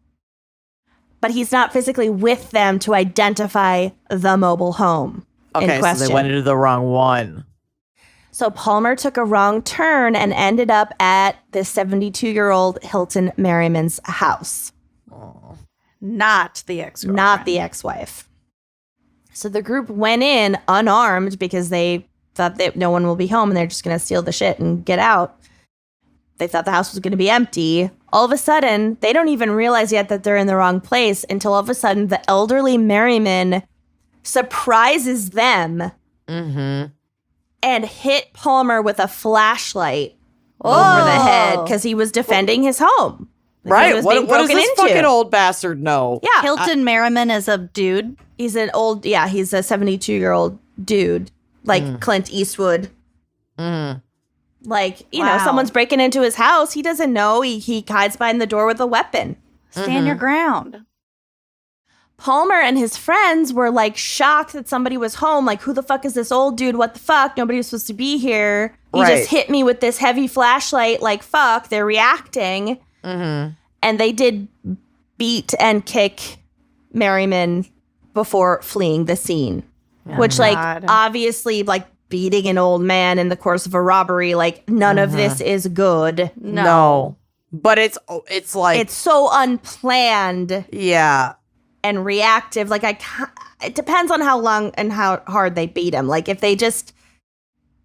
But he's not physically with them to identify the mobile home in question. So they went into the wrong one. So Palmer took a wrong turn and ended up at the 72-year-old Hilton Merriman's house. Not the ex-girlfriend. Not the ex-wife. So the group went in unarmed because they thought that no one will be home and they're just going to steal the shit and get out. They thought the house was going to be empty. All of a sudden, they don't even realize yet that they're in the wrong place until all of a sudden the elderly Merriman surprises them and hit Palmer with a flashlight over the head because he was defending his home. Right. What does this fucking old bastard know? Yeah. Hilton Merriman is a dude. He's he's a 72-year-old dude. Like Clint Eastwood. Like, you know, someone's breaking into his house. He doesn't know. He hides behind the door with a weapon. Stand your ground. Palmer and his friends were like shocked that somebody was home. Like, who the fuck is this old dude? What the fuck? Nobody was supposed to be here. He just hit me with this heavy flashlight. Like, fuck. They're reacting. And they did beat and kick Merriman before fleeing the scene. Which, like, obviously, like, beating an old man in the course of a robbery, like, none of this is good. No. But it's like... It's so unplanned. Yeah. And reactive. Like, it depends on how long and how hard they beat him. Like, if they just...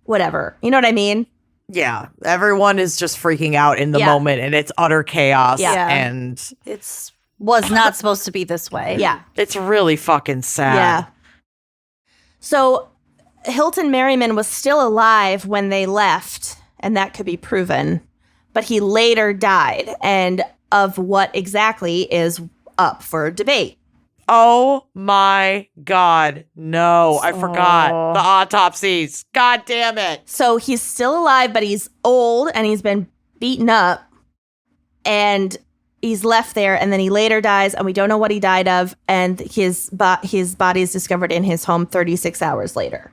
Whatever. You know what I mean? Yeah. Everyone is just freaking out in the moment, and it's utter chaos. Yeah. And... was not supposed to be this way. Yeah. It's really fucking sad. Yeah. So Hilton Merriman was still alive when they left, and that could be proven. But he later died, and of what exactly is up for debate. Oh my God. No, I forgot. The autopsies. God damn it. So he's still alive, but he's old and he's been beaten up and he's left there. And then he later dies and we don't know what he died of. And his body is discovered in his home 36 hours later.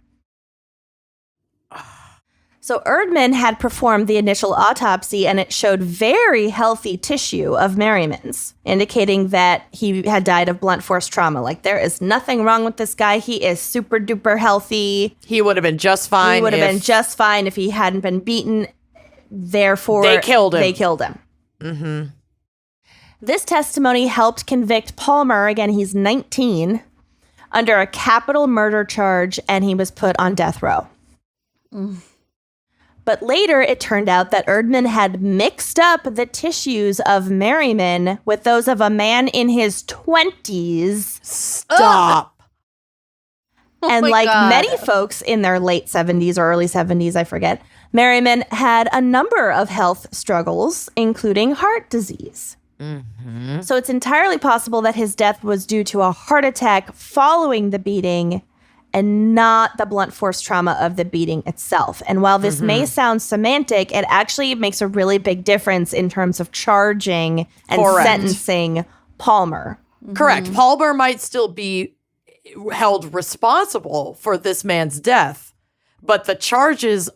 So Erdman had performed the initial autopsy and it showed very healthy tissue of Merriman's, indicating that he had died of blunt force trauma. Like, there is nothing wrong with this guy. He is super duper healthy. He would have been just fine. He would have been just fine if he hadn't been beaten. Therefore, they killed him. Mm-hmm. This testimony helped convict Palmer, again, he's 19, under a capital murder charge, and he was put on death row. But later, it turned out that Erdman had mixed up the tissues of Merriman with those of a man in his 20s. Stop. And many folks in their late 70s or early 70s, I forget, Merriman had a number of health struggles, including heart disease. Mm-hmm. So it's entirely possible that his death was due to a heart attack following the beating and not the blunt force trauma of the beating itself. And while this may sound semantic, it actually makes a really big difference in terms of charging and sentencing Palmer. Correct. Palmer might still be held responsible for this man's death, but the charges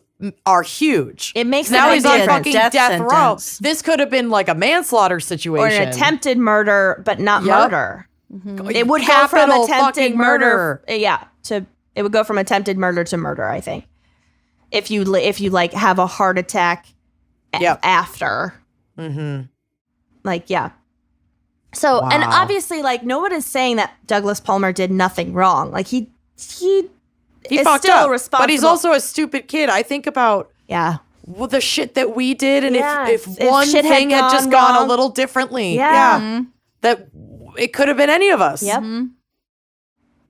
are huge. It makes now he's on fucking death row. Sentence. This could have been like a manslaughter situation. Or an attempted murder, but not murder. It would go from Capital attempted fucking murder. It would go from attempted murder to murder, I think. If you like have a heart attack after. Mm-hmm. So, and obviously, like, no one is saying that Douglas Palmer did nothing wrong. Like, he is fucked still up, responsible. but he's also a stupid kid. I think about the shit that we did, and if one thing had just gone a little differently, that it could have been any of us. Yep. Mm-hmm.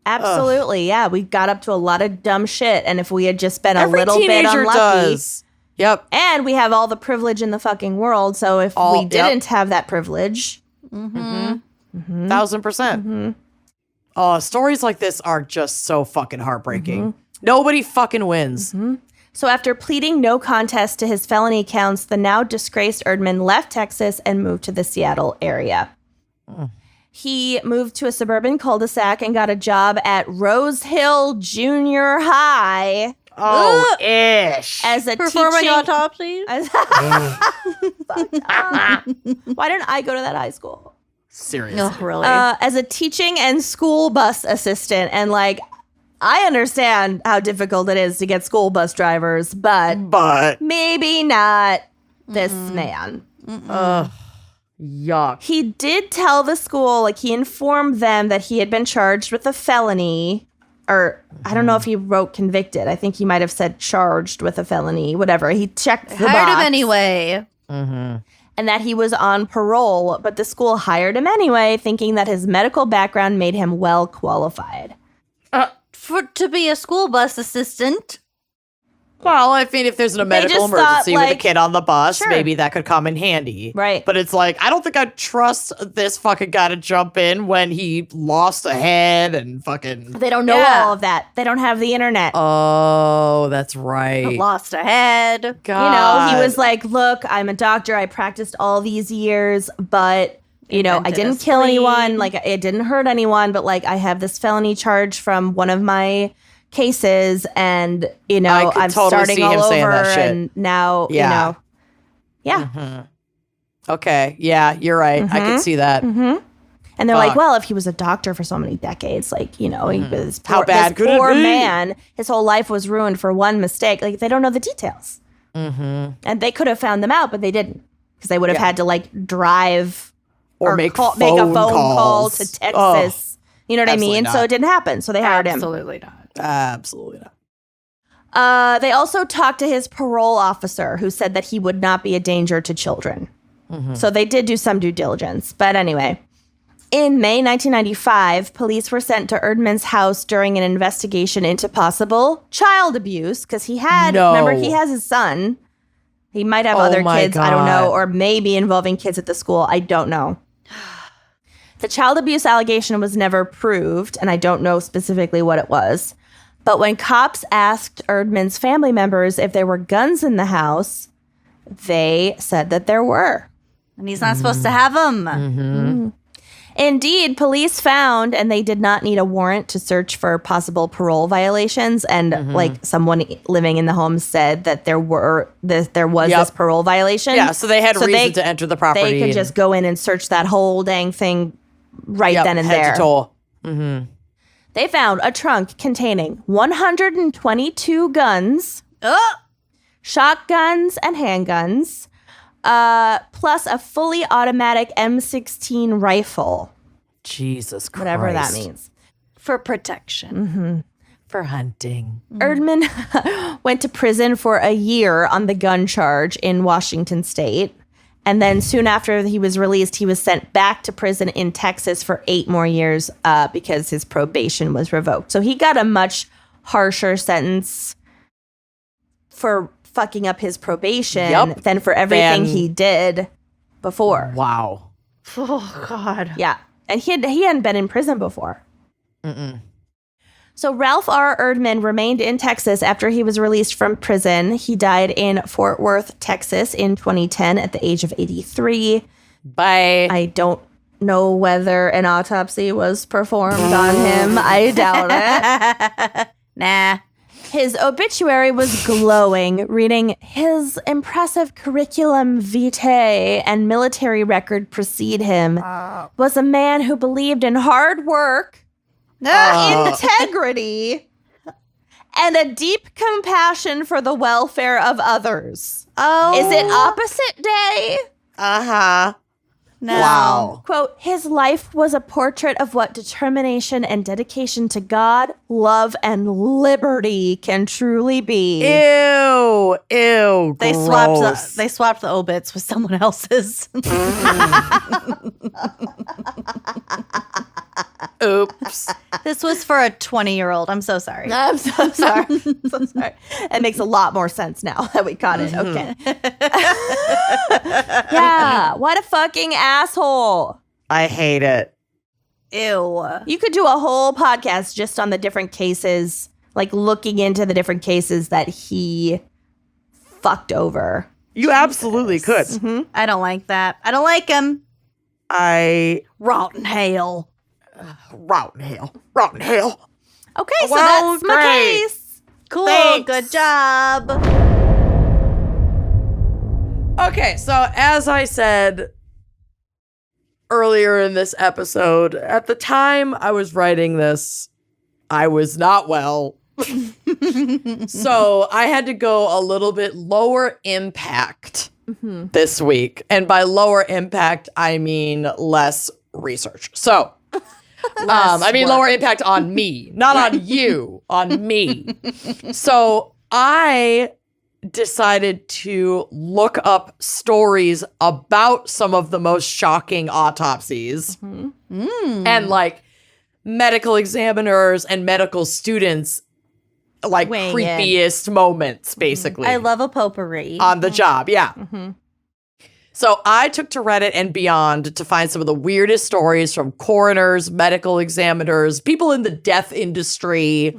Absolutely, yeah. We got up to a lot of dumb shit, and if we had just been a little bit unlucky. Does. Yep. And we have all the privilege in the fucking world, so if we didn't have that privilege... 1000%. Stories like this are just so fucking heartbreaking. Nobody fucking wins. So after pleading no contest to his felony counts, the now disgraced Erdman left Texas and moved to the Seattle area. He moved to a suburban cul-de-sac and got a job at Rose Hill Junior High. Oh, ish. As a performing autopsies? Why didn't I go to that high school? Seriously. No, really? As a teaching and school bus assistant. And like, I understand how difficult it is to get school bus drivers, but maybe not this man. Yuck. He did tell the school, like, he informed them that he had been charged with a felony, or I don't know if he wrote convicted. I think he might have said charged with a felony, whatever. He checked the hired box. him anyway. And that he was on parole, but the school hired him anyway, thinking that his medical background made him well qualified. To be a school bus assistant. Well, I mean, if there's a medical emergency with a kid on the bus, maybe that could come in handy. Right. But it's like, I don't think I'd trust this fucking guy to jump in when he lost a head and fucking... They don't know all of that. They don't have the internet. Oh, that's right. Lost a head. God. You know, he was like, look, I'm a doctor. I practiced all these years, but... You know, I didn't kill anyone. Like, it didn't hurt anyone. But, like, I have this felony charge from one of my cases. And, you know, I'm starting all over. And now, you know. Yeah. Okay. Yeah, you're right. I can see that. And they're like, well, if he was a doctor for so many decades, like, you know, he was how bad could poor it be? Man, his whole life was ruined for one mistake. Like, they don't know the details. And they could have found them out, but they didn't. Because they would have had to, like, drive... Or make a phone call to Texas. You know what I mean? Not. So it didn't happen. So they hired him. Absolutely not. Absolutely not. They also talked to his parole officer, who said that he would not be a danger to children. So they did do some due diligence. But anyway, in May 1995, police were sent to Erdman's house during an investigation into possible child abuse. Because he had, remember, he has his son. He might have other kids, I don't know, or maybe involving kids at the school. I don't know. The child abuse allegation was never proved, and I don't know specifically what it was. But when cops asked Erdman's family members if there were guns in the house, they said that there were. And he's not supposed to have them. Indeed, police found, and they did not need a warrant to search for possible parole violations. And like someone living in the home said that there was this parole violation. Yeah, so they had reason to enter the property. They could just go in and search that whole dang thing then and head there. to toe. They found a trunk containing 122 guns, shotguns and handguns, plus a fully automatic M16 rifle. Jesus Christ. Whatever that means. For protection. For hunting. Erdman went to prison for a year on the gun charge in Washington State. And then soon after he was released, he was sent back to prison in Texas for 8 more years because his probation was revoked. So he got a much harsher sentence for fucking up his probation than for everything he did before. Wow. Oh, God. Yeah. And he hadn't been in prison before. So Ralph R. Erdman remained in Texas after he was released from prison. He died in Fort Worth, Texas in 2010 at the age of 83. Bye. I don't know whether an autopsy was performed on him. I doubt it. Nah. His obituary was glowing, reading, "His impressive curriculum vitae and military record precede him. Was a man who believed in hard work, integrity, and a deep compassion for the welfare of others." Oh. Is it opposite day? No. Wow. Quote, "His life was a portrait of what determination and dedication to God, love, and liberty can truly be." Ew. Ew. They swapped the obits with someone else's. Oops. This was for a 20-year-old. I'm so sorry. I'm so sorry. So sorry. It makes a lot more sense now that we caught it. Okay. Yeah. What a fucking asshole. I hate it. Ew. You could do a whole podcast just on the different cases, like looking into the different cases that he fucked over. You absolutely could. I don't like that. I don't like him. Rotten hell. Rotten hell. Rotten hell. Okay, so Well, that's my great. case. Cool. Thanks. Good job. Okay, so as I said earlier in this episode, at the time I was writing this, I was not well. So I had to go a little bit lower impact this week. And by lower impact, I mean less research. So, lower impact on me, not on you, on me. So I decided to look up stories about some of the most shocking autopsies and like medical examiners and medical students, like Weighing creepiest moments, basically. I love a potpourri. On the job, yeah. So I took to Reddit and beyond to find some of the weirdest stories from coroners, medical examiners, people in the death industry,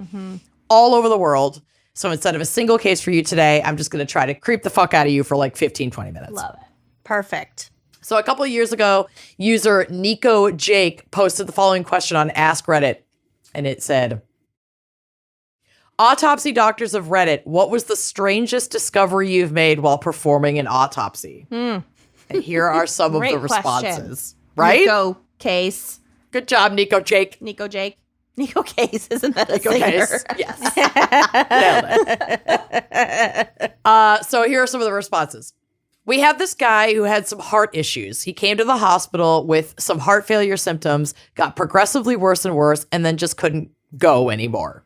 all over the world. So instead of a single case for you today, I'm just going to try to creep the fuck out of you for like 15, 20 minutes. Love it. Perfect. So a couple of years ago, user Nico Jake posted the following question on Ask Reddit. And it said, "Autopsy doctors of Reddit, what was the strangest discovery you've made while performing an autopsy?" And here are some of Great the responses. question. Right? Nico Case. Good job, Nico Jake. Nico Jake. Nico Case, isn't that a Nico singer? Case. Yes. Nailed it. So here are some of the responses. "We have this guy who had some heart issues. He came to the hospital with some heart failure symptoms, got progressively worse and worse, and then just couldn't go anymore.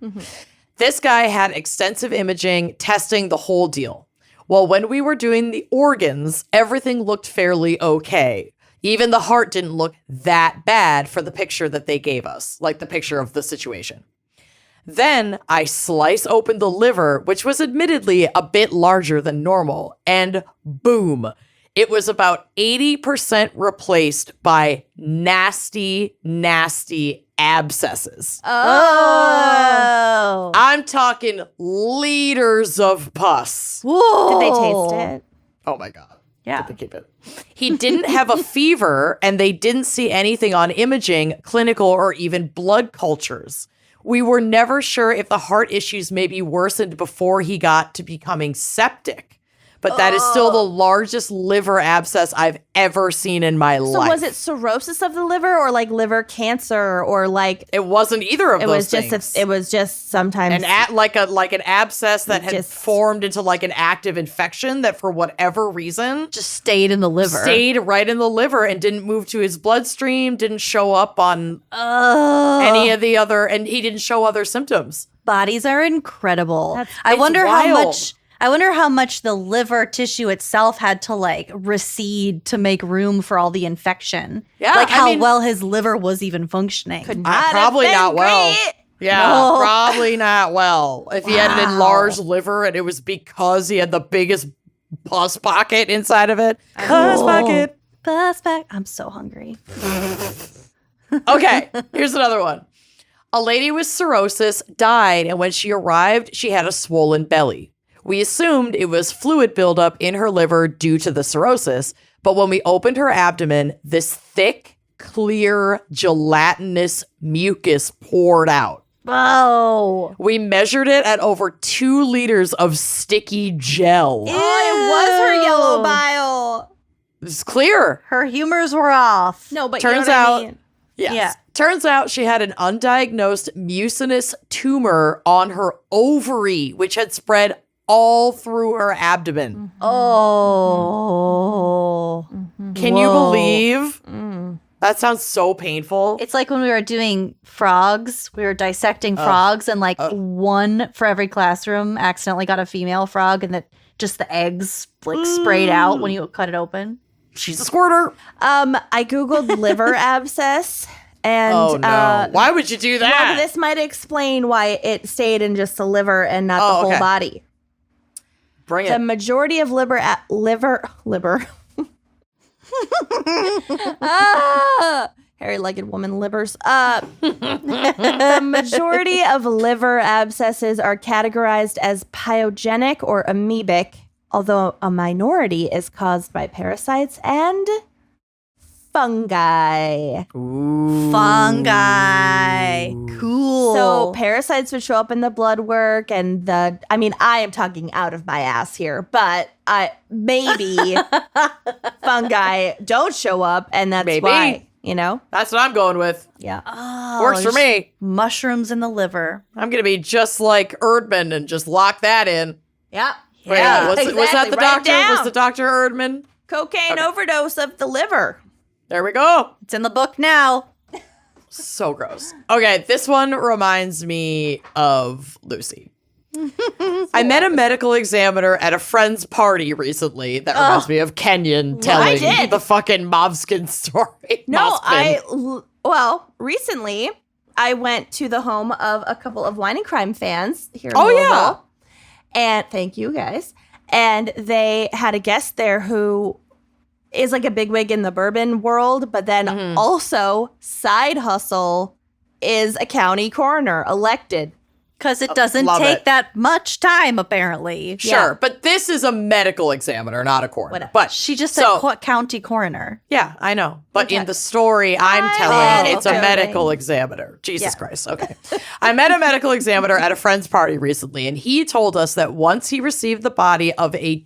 This guy had extensive imaging, testing, the whole deal. Well, when we were doing the organs, everything looked fairly okay. Even the heart didn't look that bad for the picture that they gave us, like the picture of the situation. Then I slice open the liver, which was admittedly a bit larger than normal, and boom, it was about 80% replaced by nasty, nasty abscesses. Oh. I'm talking liters of pus. Whoa. Did they taste it? Oh my God. Yeah. Did they keep it? He didn't have a fever, and they didn't see anything on imaging, clinical, or even blood cultures. We were never sure if the heart issues maybe worsened before he got to becoming septic. But that is still the largest liver abscess I've ever seen in my life. So was it cirrhosis of the liver or like liver cancer or like It wasn't either of it those was things. just it was just sometimes like an abscess that had Just- formed into like an active infection that for whatever reason Just stayed in the liver. stayed right in the liver and didn't move to his bloodstream, didn't show up on any of the other, and he didn't show other symptoms. Bodies are incredible. That's- I wonder how wild. much. I wonder how much the liver tissue itself had to like recede to make room for all the infection. Yeah, like I how mean- well his liver was even functioning. could not have Probably been not well. great. Yeah, No. probably not well. If he had an Wow. enlarged liver and it was because he had the biggest pus pocket inside of it. Pus pocket. Bus back. I'm so hungry. Okay, here's another one. A lady with cirrhosis died, and when she arrived, she had a swollen belly. We assumed it was fluid buildup in her liver due to the cirrhosis, but when we opened her abdomen, this thick, clear, gelatinous mucus poured out. Oh. We measured it at over 2 liters of sticky gel. Oh, it was her yellow Ew. bile. It's clear. Her humors were off. No, but Turns you know what out- I mean? Yes. Yeah. Turns out she had an undiagnosed mucinous tumor on her ovary, which had spread all through her abdomen. Oh. Can you Whoa. believe? That sounds so painful. It's like when we were doing frogs, we were dissecting frogs, and like one for every classroom accidentally got a female frog, and that just the eggs like sprayed out when you cut it open. She's a squirter. I googled liver abscess, and Oh no! Why would you do well, that? this might explain why it stayed in just the liver and not the whole okay. body. Bring The it. majority of liver. Hairy-legged woman livers. The majority of liver abscesses are categorized as pyogenic or amoebic, although a minority is caused by parasites and fungi. Fungi. Cool. So parasites would show up in the blood work, and I am talking out of my ass here, but maybe fungi don't show up, and that's Maybe. why, you know? That's what I'm going with. Yeah. Oh, Works for just me. Mushrooms in the liver. I'm gonna be just like Erdman and just lock that in. Yeah. Wait, Yeah, was that the Write it doctor? down. Was the Dr. Erdman? Cocaine overdose of the liver. There we go. It's in the book now. So gross. Okay, this one reminds me of Lucy. I met a medical examiner at a friend's party recently. That reminds me of Kenyon telling did. the fucking Mobskin story. No, Mobskin. recently I went to the home of a couple of Wine and Crime fans here in Oh, Louisville. yeah. And thank you guys. And they had a guest there who is like a bigwig in the bourbon world, but then also side hustle is a county coroner elected. Because it doesn't love take it. that much time, apparently. Sure, yeah. but this is a medical examiner, not a coroner. Whatever. But She just so, said county coroner. yeah, I know. But in Okay. the story I'm telling, Oh, it's okay. a medical examiner. Jesus Yeah. Christ. Okay. I met a medical examiner at a friend's party recently, and he told us that once he received the body of a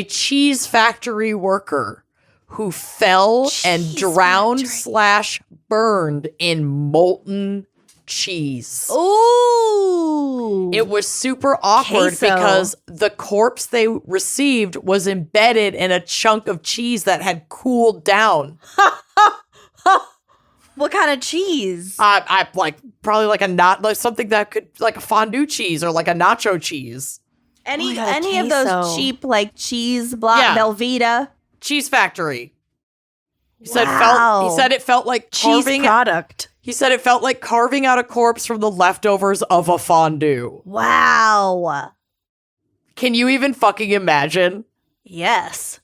cheese factory worker who fell and Cheese drowned factory. / burned in molten cheese. Ooh. It was super awkward Queso. because the corpse they received was embedded in a chunk of cheese that had cooled down. What kind of cheese? I like probably like something that could like a fondue cheese or like a nacho cheese. Any Oh my God, any of those queso. cheap like cheese block Yeah. Velveeta. Cheese factory. He said Wow. it felt like cheese carving. product. He said it felt like carving out a corpse from the leftovers of a fondue. Wow. Can you even fucking imagine? Yes.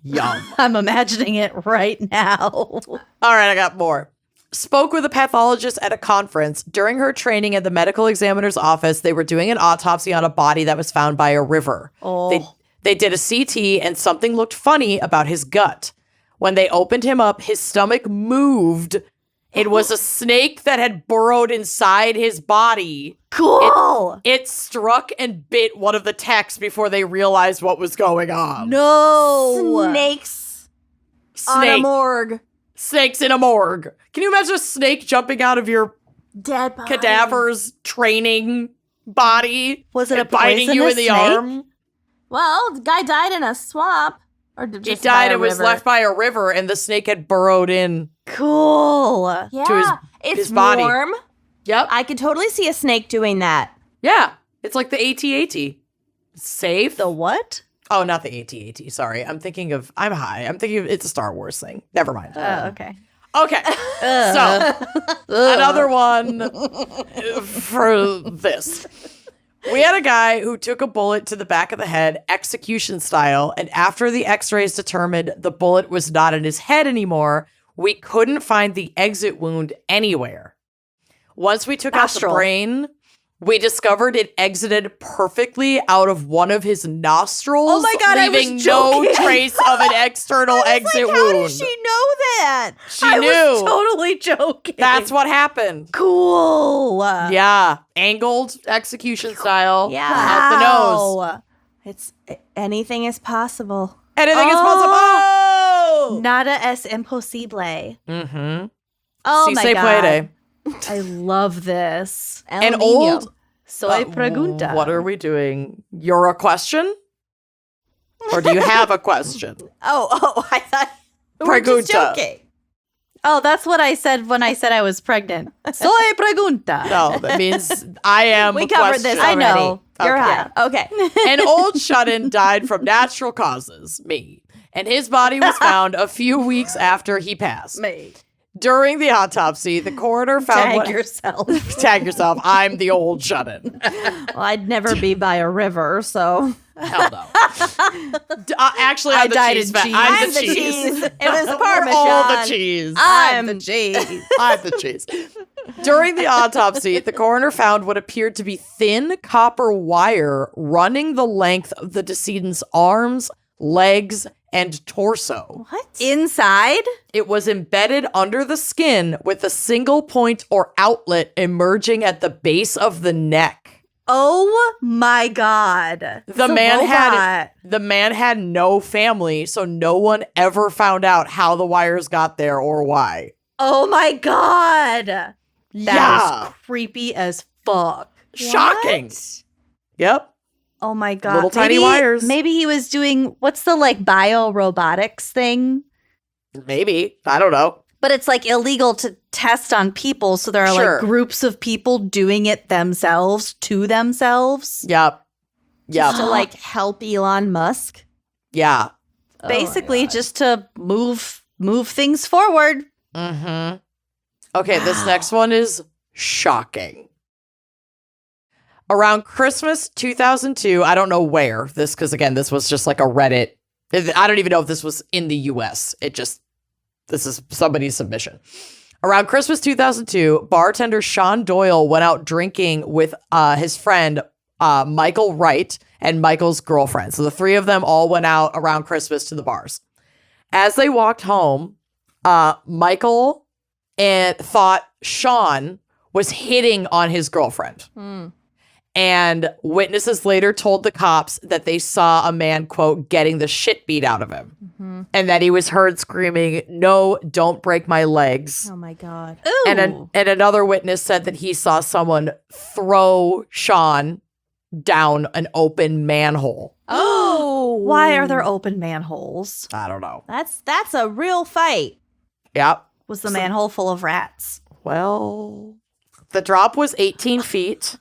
Yum. I'm imagining it right now. All right, I got more. Spoke with a pathologist at a conference. During her training at the medical examiner's office, they were doing an autopsy on a body that was found by a river. Oh. They did a CT and something looked funny about his gut. When they opened him up, his stomach moved. It was a snake that had burrowed inside his body. Cool. It struck and bit one of the techs before they realized what was going on. No. Snakes on a morgue. Snakes in a morgue. Can you imagine a snake jumping out of your Dead body. cadaver's training body? Was it and a biting you in the poisonous snake? arm? Well, the guy died in a swamp. Or He just died by a and was river. left by a river, and the snake had burrowed in. Cool. Yeah, his it's body. warm. Yep. I could totally see a snake doing that. Yeah. It's like the AT-AT. Safe. The what? Oh, not the AT-AT. Sorry. I'm thinking of it's a Star Wars thing. Never mind. Oh, okay. Okay. So, another one for this. We had a guy who took a bullet to the back of the head, execution style, and after the x-rays determined the bullet was not in his head anymore, we couldn't find the exit wound anywhere. Once we took out the Nostril. brain, we discovered it exited perfectly out of one of his nostrils, Oh my God, I was leaving no joking. trace of an external exit How wound. did she know that? She I knew. was totally joking. That's what happened. cool. Yeah, angled execution style. Yeah. Out the nose. Wow. It's anything is possible. Anything is possible. Oh! Nada es imposible. Mm-hmm. Oh Si my se God. puede. I love this. El An Niño. old. Soy pregunta. What are we doing? You're a question? Or do you have a question? Oh, I thought we were just Pregunta. joking. Oh, that's what I said when I said I was pregnant. Soy pregunta. No, that means I am We a covered this question. I already. know. You're Okay. hot. Okay. An old shut-in died from natural causes, me, and his body was found a few weeks after he passed. Me. During the autopsy, the coroner found Tag yourself. Tag yourself. I'm the old shut-in. Well, I'd never be by a river, so Hell no. Actually, I'm I the died cheese in fan. cheese. I'm the I'm the cheese. cheese. It was We're Parmesan. all the cheese. I'm the cheese. I'm the cheese. During the autopsy, the coroner found what appeared to be thin copper wire running the length of the decedent's arms, legs, and torso. what? Inside? It was embedded under the skin with a single point or outlet emerging at the base of the neck. Oh my God. The It's a man had no family, so no one ever found out how the wires got there or why. Oh my God. That is Yeah. creepy as fuck. Shocking. Yep. Oh my God. Little tiny wires. Maybe he was doing, what's the like biorobotics thing? Maybe. I don't know. But it's like illegal to test on people. So there are Sure. like groups of people doing it themselves to themselves. Yep. Yep. To like help Elon Musk. Yeah. Basically just to move things forward. Mm-hmm. Okay, this next one is shocking. Around Christmas 2002, I don't know where this, because again, this was just like a Reddit. I don't even know if this was in the US. This is somebody's submission. Around Christmas 2002, bartender Sean Doyle went out drinking with his friend Michael Wright and Michael's girlfriend. So the three of them all went out around Christmas to the bars. As they walked home, Michael thought Sean was hitting on his girlfriend. And witnesses later told the cops that they saw a man, quote, getting the shit beat out of him. And that he was heard screaming, "No, don't break my legs." Oh my God. Ooh. And another witness said that he saw someone throw Sean down an open manhole. Oh. Why are there open manholes? I don't know. That's a real fight. Yep. Was the manhole full of rats? Well, the drop was 18 feet.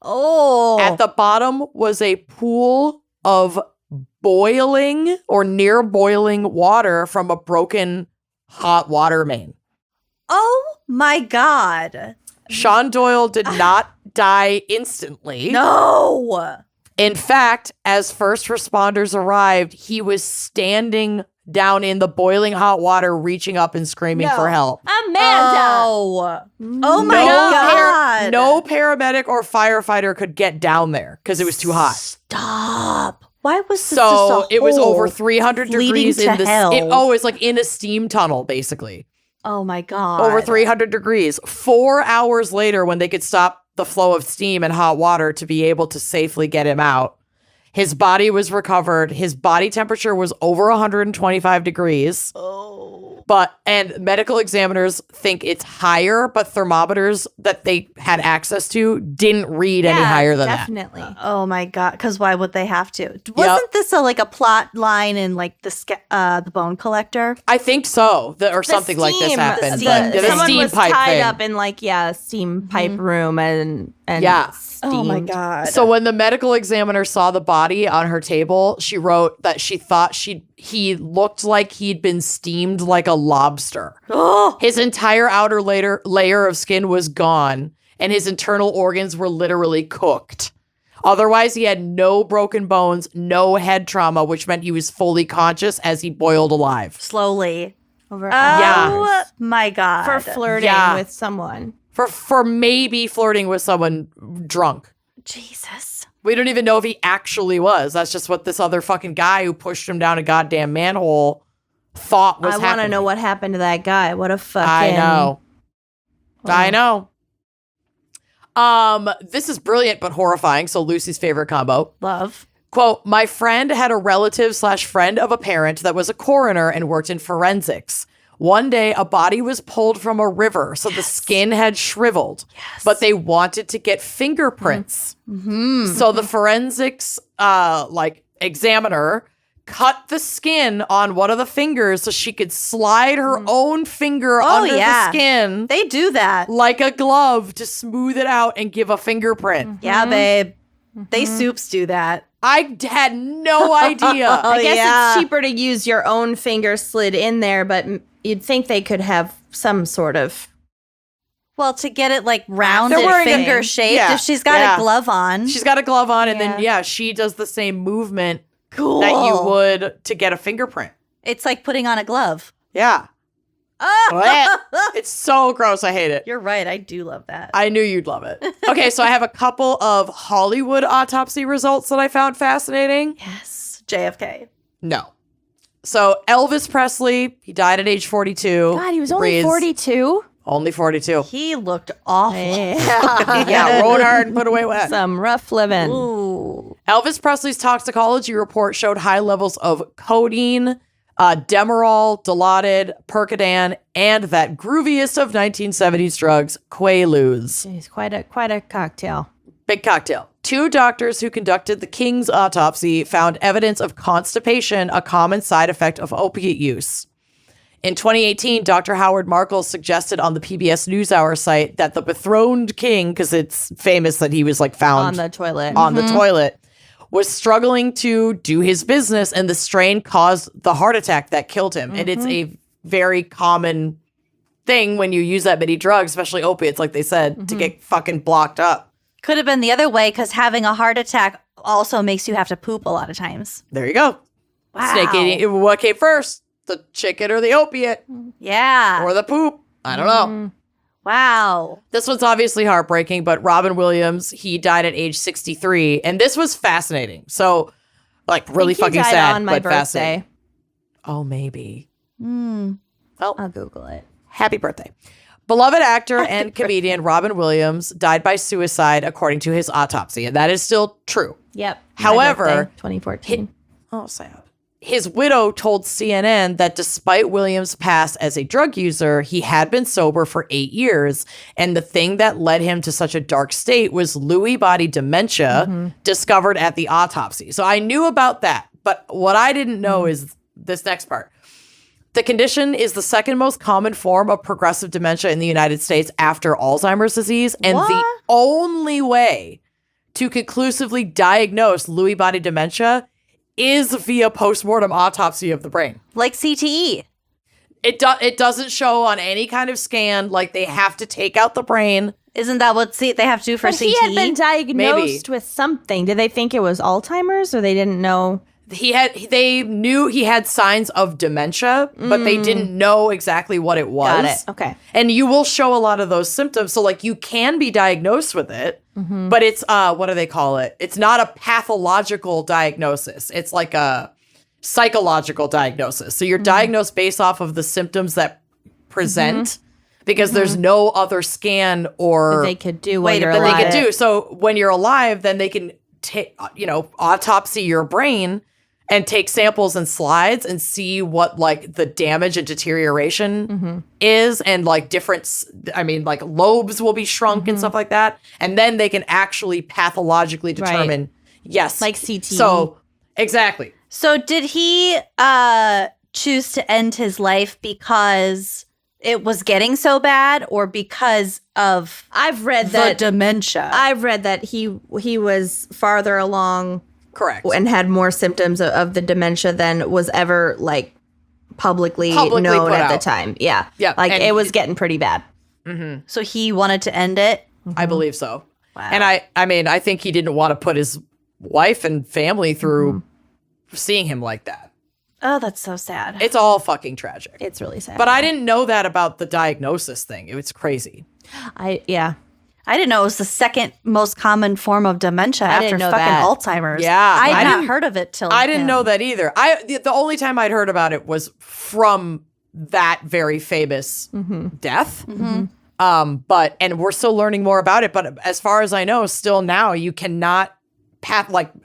Oh. At the bottom was a pool of boiling or near boiling water from a broken hot water main. Oh my God. Sean Doyle did not die instantly. No. In fact, as first responders arrived, he was standing down in the boiling hot water, reaching up and screaming for help. Amanda! Oh my God. No paramedic or firefighter could get down there because it was too hot. Stop. Why was this So just a it was hole over 300 leading degrees to in the hell? it's like in a steam tunnel, basically. Oh my God. Over 300 degrees. 4 hours later, when they could stop the flow of steam and hot water to be able to safely get him out, his body was recovered. His body temperature was over 125 degrees. And medical examiners think it's higher, but thermometers that they had access to didn't read any higher than definitely. Oh my God. Because why would they have to? Wasn't this like a plot line in like the Bone Collector? I think so, or something like this happened. The Someone steam was pipe tied thing. up in like a steam pipe room and Yeah. Oh my steamed. God. So when the medical examiner saw the body on her table, she wrote that she thought he looked like he'd been steamed like a lobster. His entire outer layer of skin was gone, and his internal organs were literally cooked. Otherwise, he had no broken bones, no head trauma, which meant he was fully conscious as he boiled alive. Slowly. Over Oh my God. for flirting Yeah. with someone. For maybe flirting with someone drunk. Jesus. We don't even know if he actually was. That's just what this other fucking guy who pushed him down a goddamn manhole thought was happening. I want to know what happened to that guy. What a fucking... I know. I know. This is brilliant but horrifying. So Lucy's favorite combo. Love. Quote, my friend had a relative / friend of a parent that was a coroner and worked in forensics. One day, a body was pulled from a river, so the skin had shriveled, but they wanted to get fingerprints. So the forensics, examiner cut the skin on one of the fingers so she could slide her own finger under the skin. They do that. Like a glove to smooth it out and give a fingerprint. Yeah, babe. They soups do that. I had no idea. I guess it's cheaper to use your own finger slid in there, but you'd think they could have some sort of... Well, to get it like rounded, They're wearing finger a- shaped, yeah, if she's got yeah. a glove on. She's got a glove on, and then, she does the same movement Cool. that you would to get a fingerprint. It's like putting on a glove. Yeah. Blech. It's so gross. I hate it. You're right. I do love that. I knew you'd love it. Okay, so I have a couple of Hollywood autopsy results that I found fascinating. Yes. JFK. No. So Elvis Presley, he died at age 42. God, he was only Breathes- 42? Only 42. He looked awful. Yeah, rode hard and put away wet. Some rough living. Ooh. Elvis Presley's toxicology report showed high levels of codeine, Demerol, Dilaudid, Percodan, and that grooviest of 1970s drugs, Quaaludes. He's quite a cocktail. Big cocktail. 2 doctors who conducted the King's autopsy found evidence of constipation, a common side effect of opiate use. In 2018, Dr. Howard Markle suggested on the PBS NewsHour site that the dethroned king, because it's famous that he was like found On the toilet. on the toilet, was struggling to do his business, and the strain caused the heart attack that killed him. And it's a very common thing when you use that many drugs, especially opiates, like they said, to get fucking blocked up. Could have been the other way because having a heart attack also makes you have to poop a lot of times. There you go. Wow. Snake eating. What came first? The chicken or the opiate Yeah. or the poop? I don't know. Wow. This one's obviously heartbreaking, but Robin Williams, he died at age 63. And this was fascinating. So, like, really He fucking died sad, on my but fascinating. birthday. Oh, maybe. Mm. Well, I'll Google it. happy birthday. Beloved actor and comedian Robin Williams died by suicide, according to his autopsy. And that is still true. Yep. However, My birthday, 2014. Oh, sad. His widow told CNN that despite Williams' past as a drug user, he had been sober for 8 years. And the thing that led him to such a dark state was Lewy body dementia discovered at the autopsy. So I knew about that. But what I didn't know is this next part. The condition is the second most common form of progressive dementia in the United States after Alzheimer's disease. And the only way to conclusively diagnose Lewy body dementia is via post-mortem autopsy of the brain. Like CTE. It doesn't show on any kind of scan. Like, they have to take out the brain Isn't that what they have to do for But CTE? he had been diagnosed with something. Did they think it was Alzheimer's, or they didn't know? They knew he had signs of dementia, but they didn't know exactly what it was. Got it. Okay. And you will show a lot of those symptoms. So like you can be diagnosed with it, but it's what do they call it? It's not a pathological diagnosis. It's like a psychological diagnosis. So you're diagnosed based off of the symptoms that present because there's no other scan or They could do what you're that they alive. can do. So when you're alive, then they can take, autopsy your brain and take samples and slides and see what like the damage and deterioration is, and like like lobes will be shrunk and stuff like that. And then they can actually pathologically determine, yes. Like CT. So exactly. So did he choose to end his life because it was getting so bad, or because of I've read the that dementia? I've read that he was farther along, Correct. and had more symptoms of the dementia than was ever like publicly known put at the out. time. Yeah. Yeah, Like and it was getting pretty bad. So he wanted to end it? I believe so. Wow. And I think he didn't want to put his wife and family through seeing him like that. Oh, that's so sad. It's all fucking tragic. It's really sad. But I didn't know that about the diagnosis thing. It was crazy. I didn't know it was the second most common form of dementia after didn't know fucking that. Alzheimer's. Yeah, I I had not didn't- heard of it till I didn't him. know that either. The only time I'd heard about it was from that very famous death. And we're still learning more about it. But as far as I know, still now you cannot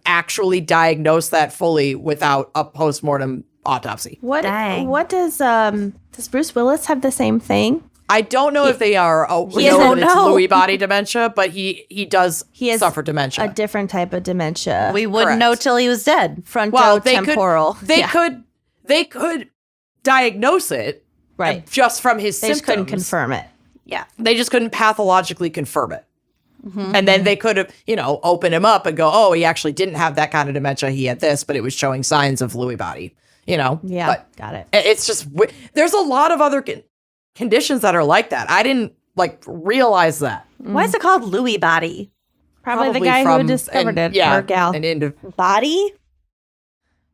actually diagnose that fully without a post-mortem autopsy. what Dang. what does Bruce Willis have the same thing? I don't know if they are doesn't known it's know. Lewy body dementia, but he does He has suffer dementia. A different type of dementia. We wouldn't Correct. know till he was dead. Frontotemporal. They could diagnose it Right. just from his They symptoms. just couldn't confirm it. Yeah. They just couldn't pathologically confirm it. And then they could have, open him up and go, oh, he actually didn't have that kind of dementia. He had this, but it was showing signs of Lewy body, Yeah. But Got it. it's just, there's a lot of other conditions that are like that. I didn't realize that. Why is it called Lewy body? Probably the guy who discovered it. Yeah. Or gal. Body?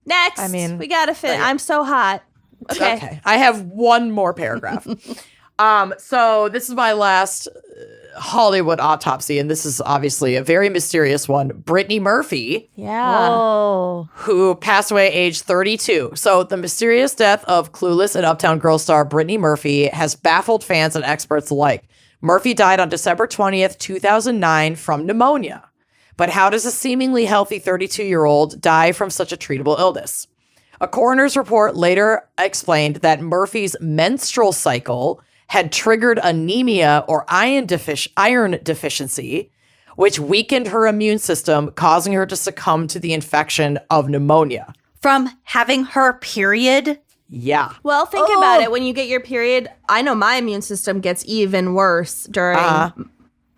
Next. I mean, we got to fit. I'm so hot. Okay. I have one more paragraph. So this is my last Hollywood autopsy, and this is obviously a very mysterious one. Brittany Murphy, Yeah. Oh. who passed away age 32. So the mysterious death of Clueless and Uptown Girl star Brittany Murphy has baffled fans and experts alike. Murphy died on December 20th, 2009 from pneumonia. But how does a seemingly healthy 32-year-old die from such a treatable illness? A coroner's report later explained that Murphy's menstrual cycle had triggered anemia or iron deficiency, which weakened her immune system, causing her to succumb to the infection of pneumonia. From having her period? Yeah. Well, think about it. When you get your period, I know my immune system gets even worse during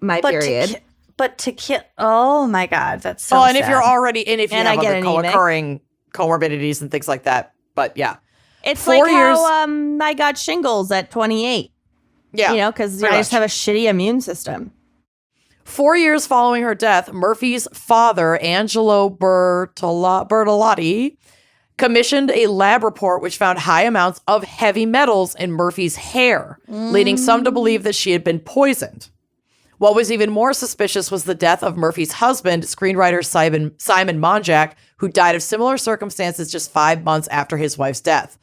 my period. But to kill. Oh my God. That's so And sad. if you're already, and if you And have I get other anemic. co-occurring comorbidities and things like that. But yeah. It's 4 like years. how I got shingles at 28. Yeah. Because pretty I just much. have a shitty immune system. 4 years following her death, Murphy's father, Angelo Bertolotti, commissioned a lab report which found high amounts of heavy metals in Murphy's hair, leading some to believe that she had been poisoned. What was even more suspicious was the death of Murphy's husband, screenwriter Simon Monjack, who died of similar circumstances just 5 months after his wife's death.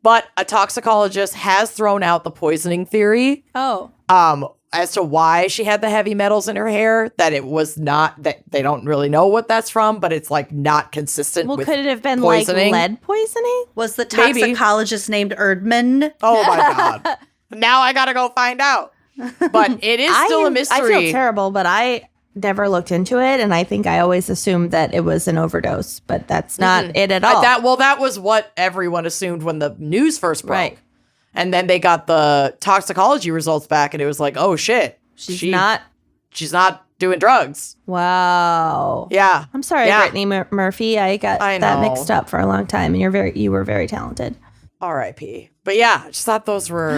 But a toxicologist has thrown out the poisoning theory Oh. as to why she had the heavy metals in her hair, that it was not, that they don't really know what that's from, but it's not consistent Well, with could it have been poisoning. like lead poisoning? Was the Maybe. toxicologist named Erdman? Oh my God. Now I gotta go find out. But it is still a mystery. I feel terrible, but I never looked into it, and I think I always assumed that it was an overdose, but that's not it at all. That was what everyone assumed when the news first broke. Right. And then they got the toxicology results back, and it was like, oh shit. She's She's not doing drugs. Wow. Yeah. I'm sorry, Yeah. Brittany Murphy. I got I that know. mixed up for a long time, and you were very talented. R.I.P. But yeah, I just thought those were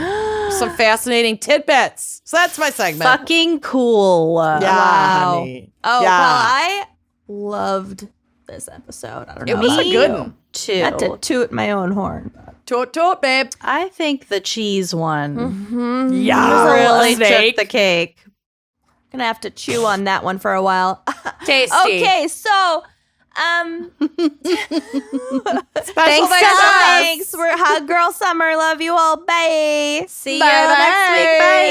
some fascinating tidbits. So that's my segment. Fucking cool. Yeah, Wow. honey. Oh, Yeah. well, I loved this episode. I don't know. It was a Me good one. too. Not to toot my own horn. Toot, toot, babe. I think the cheese one Mm-hmm. Yeah. really Snake. took the cake. Gonna have to chew on that one for a while. Tasty. Okay, so Special thanks. We're Hot Girl Summer. Love you all. Bye. See Bye, you next week. bye. Bye.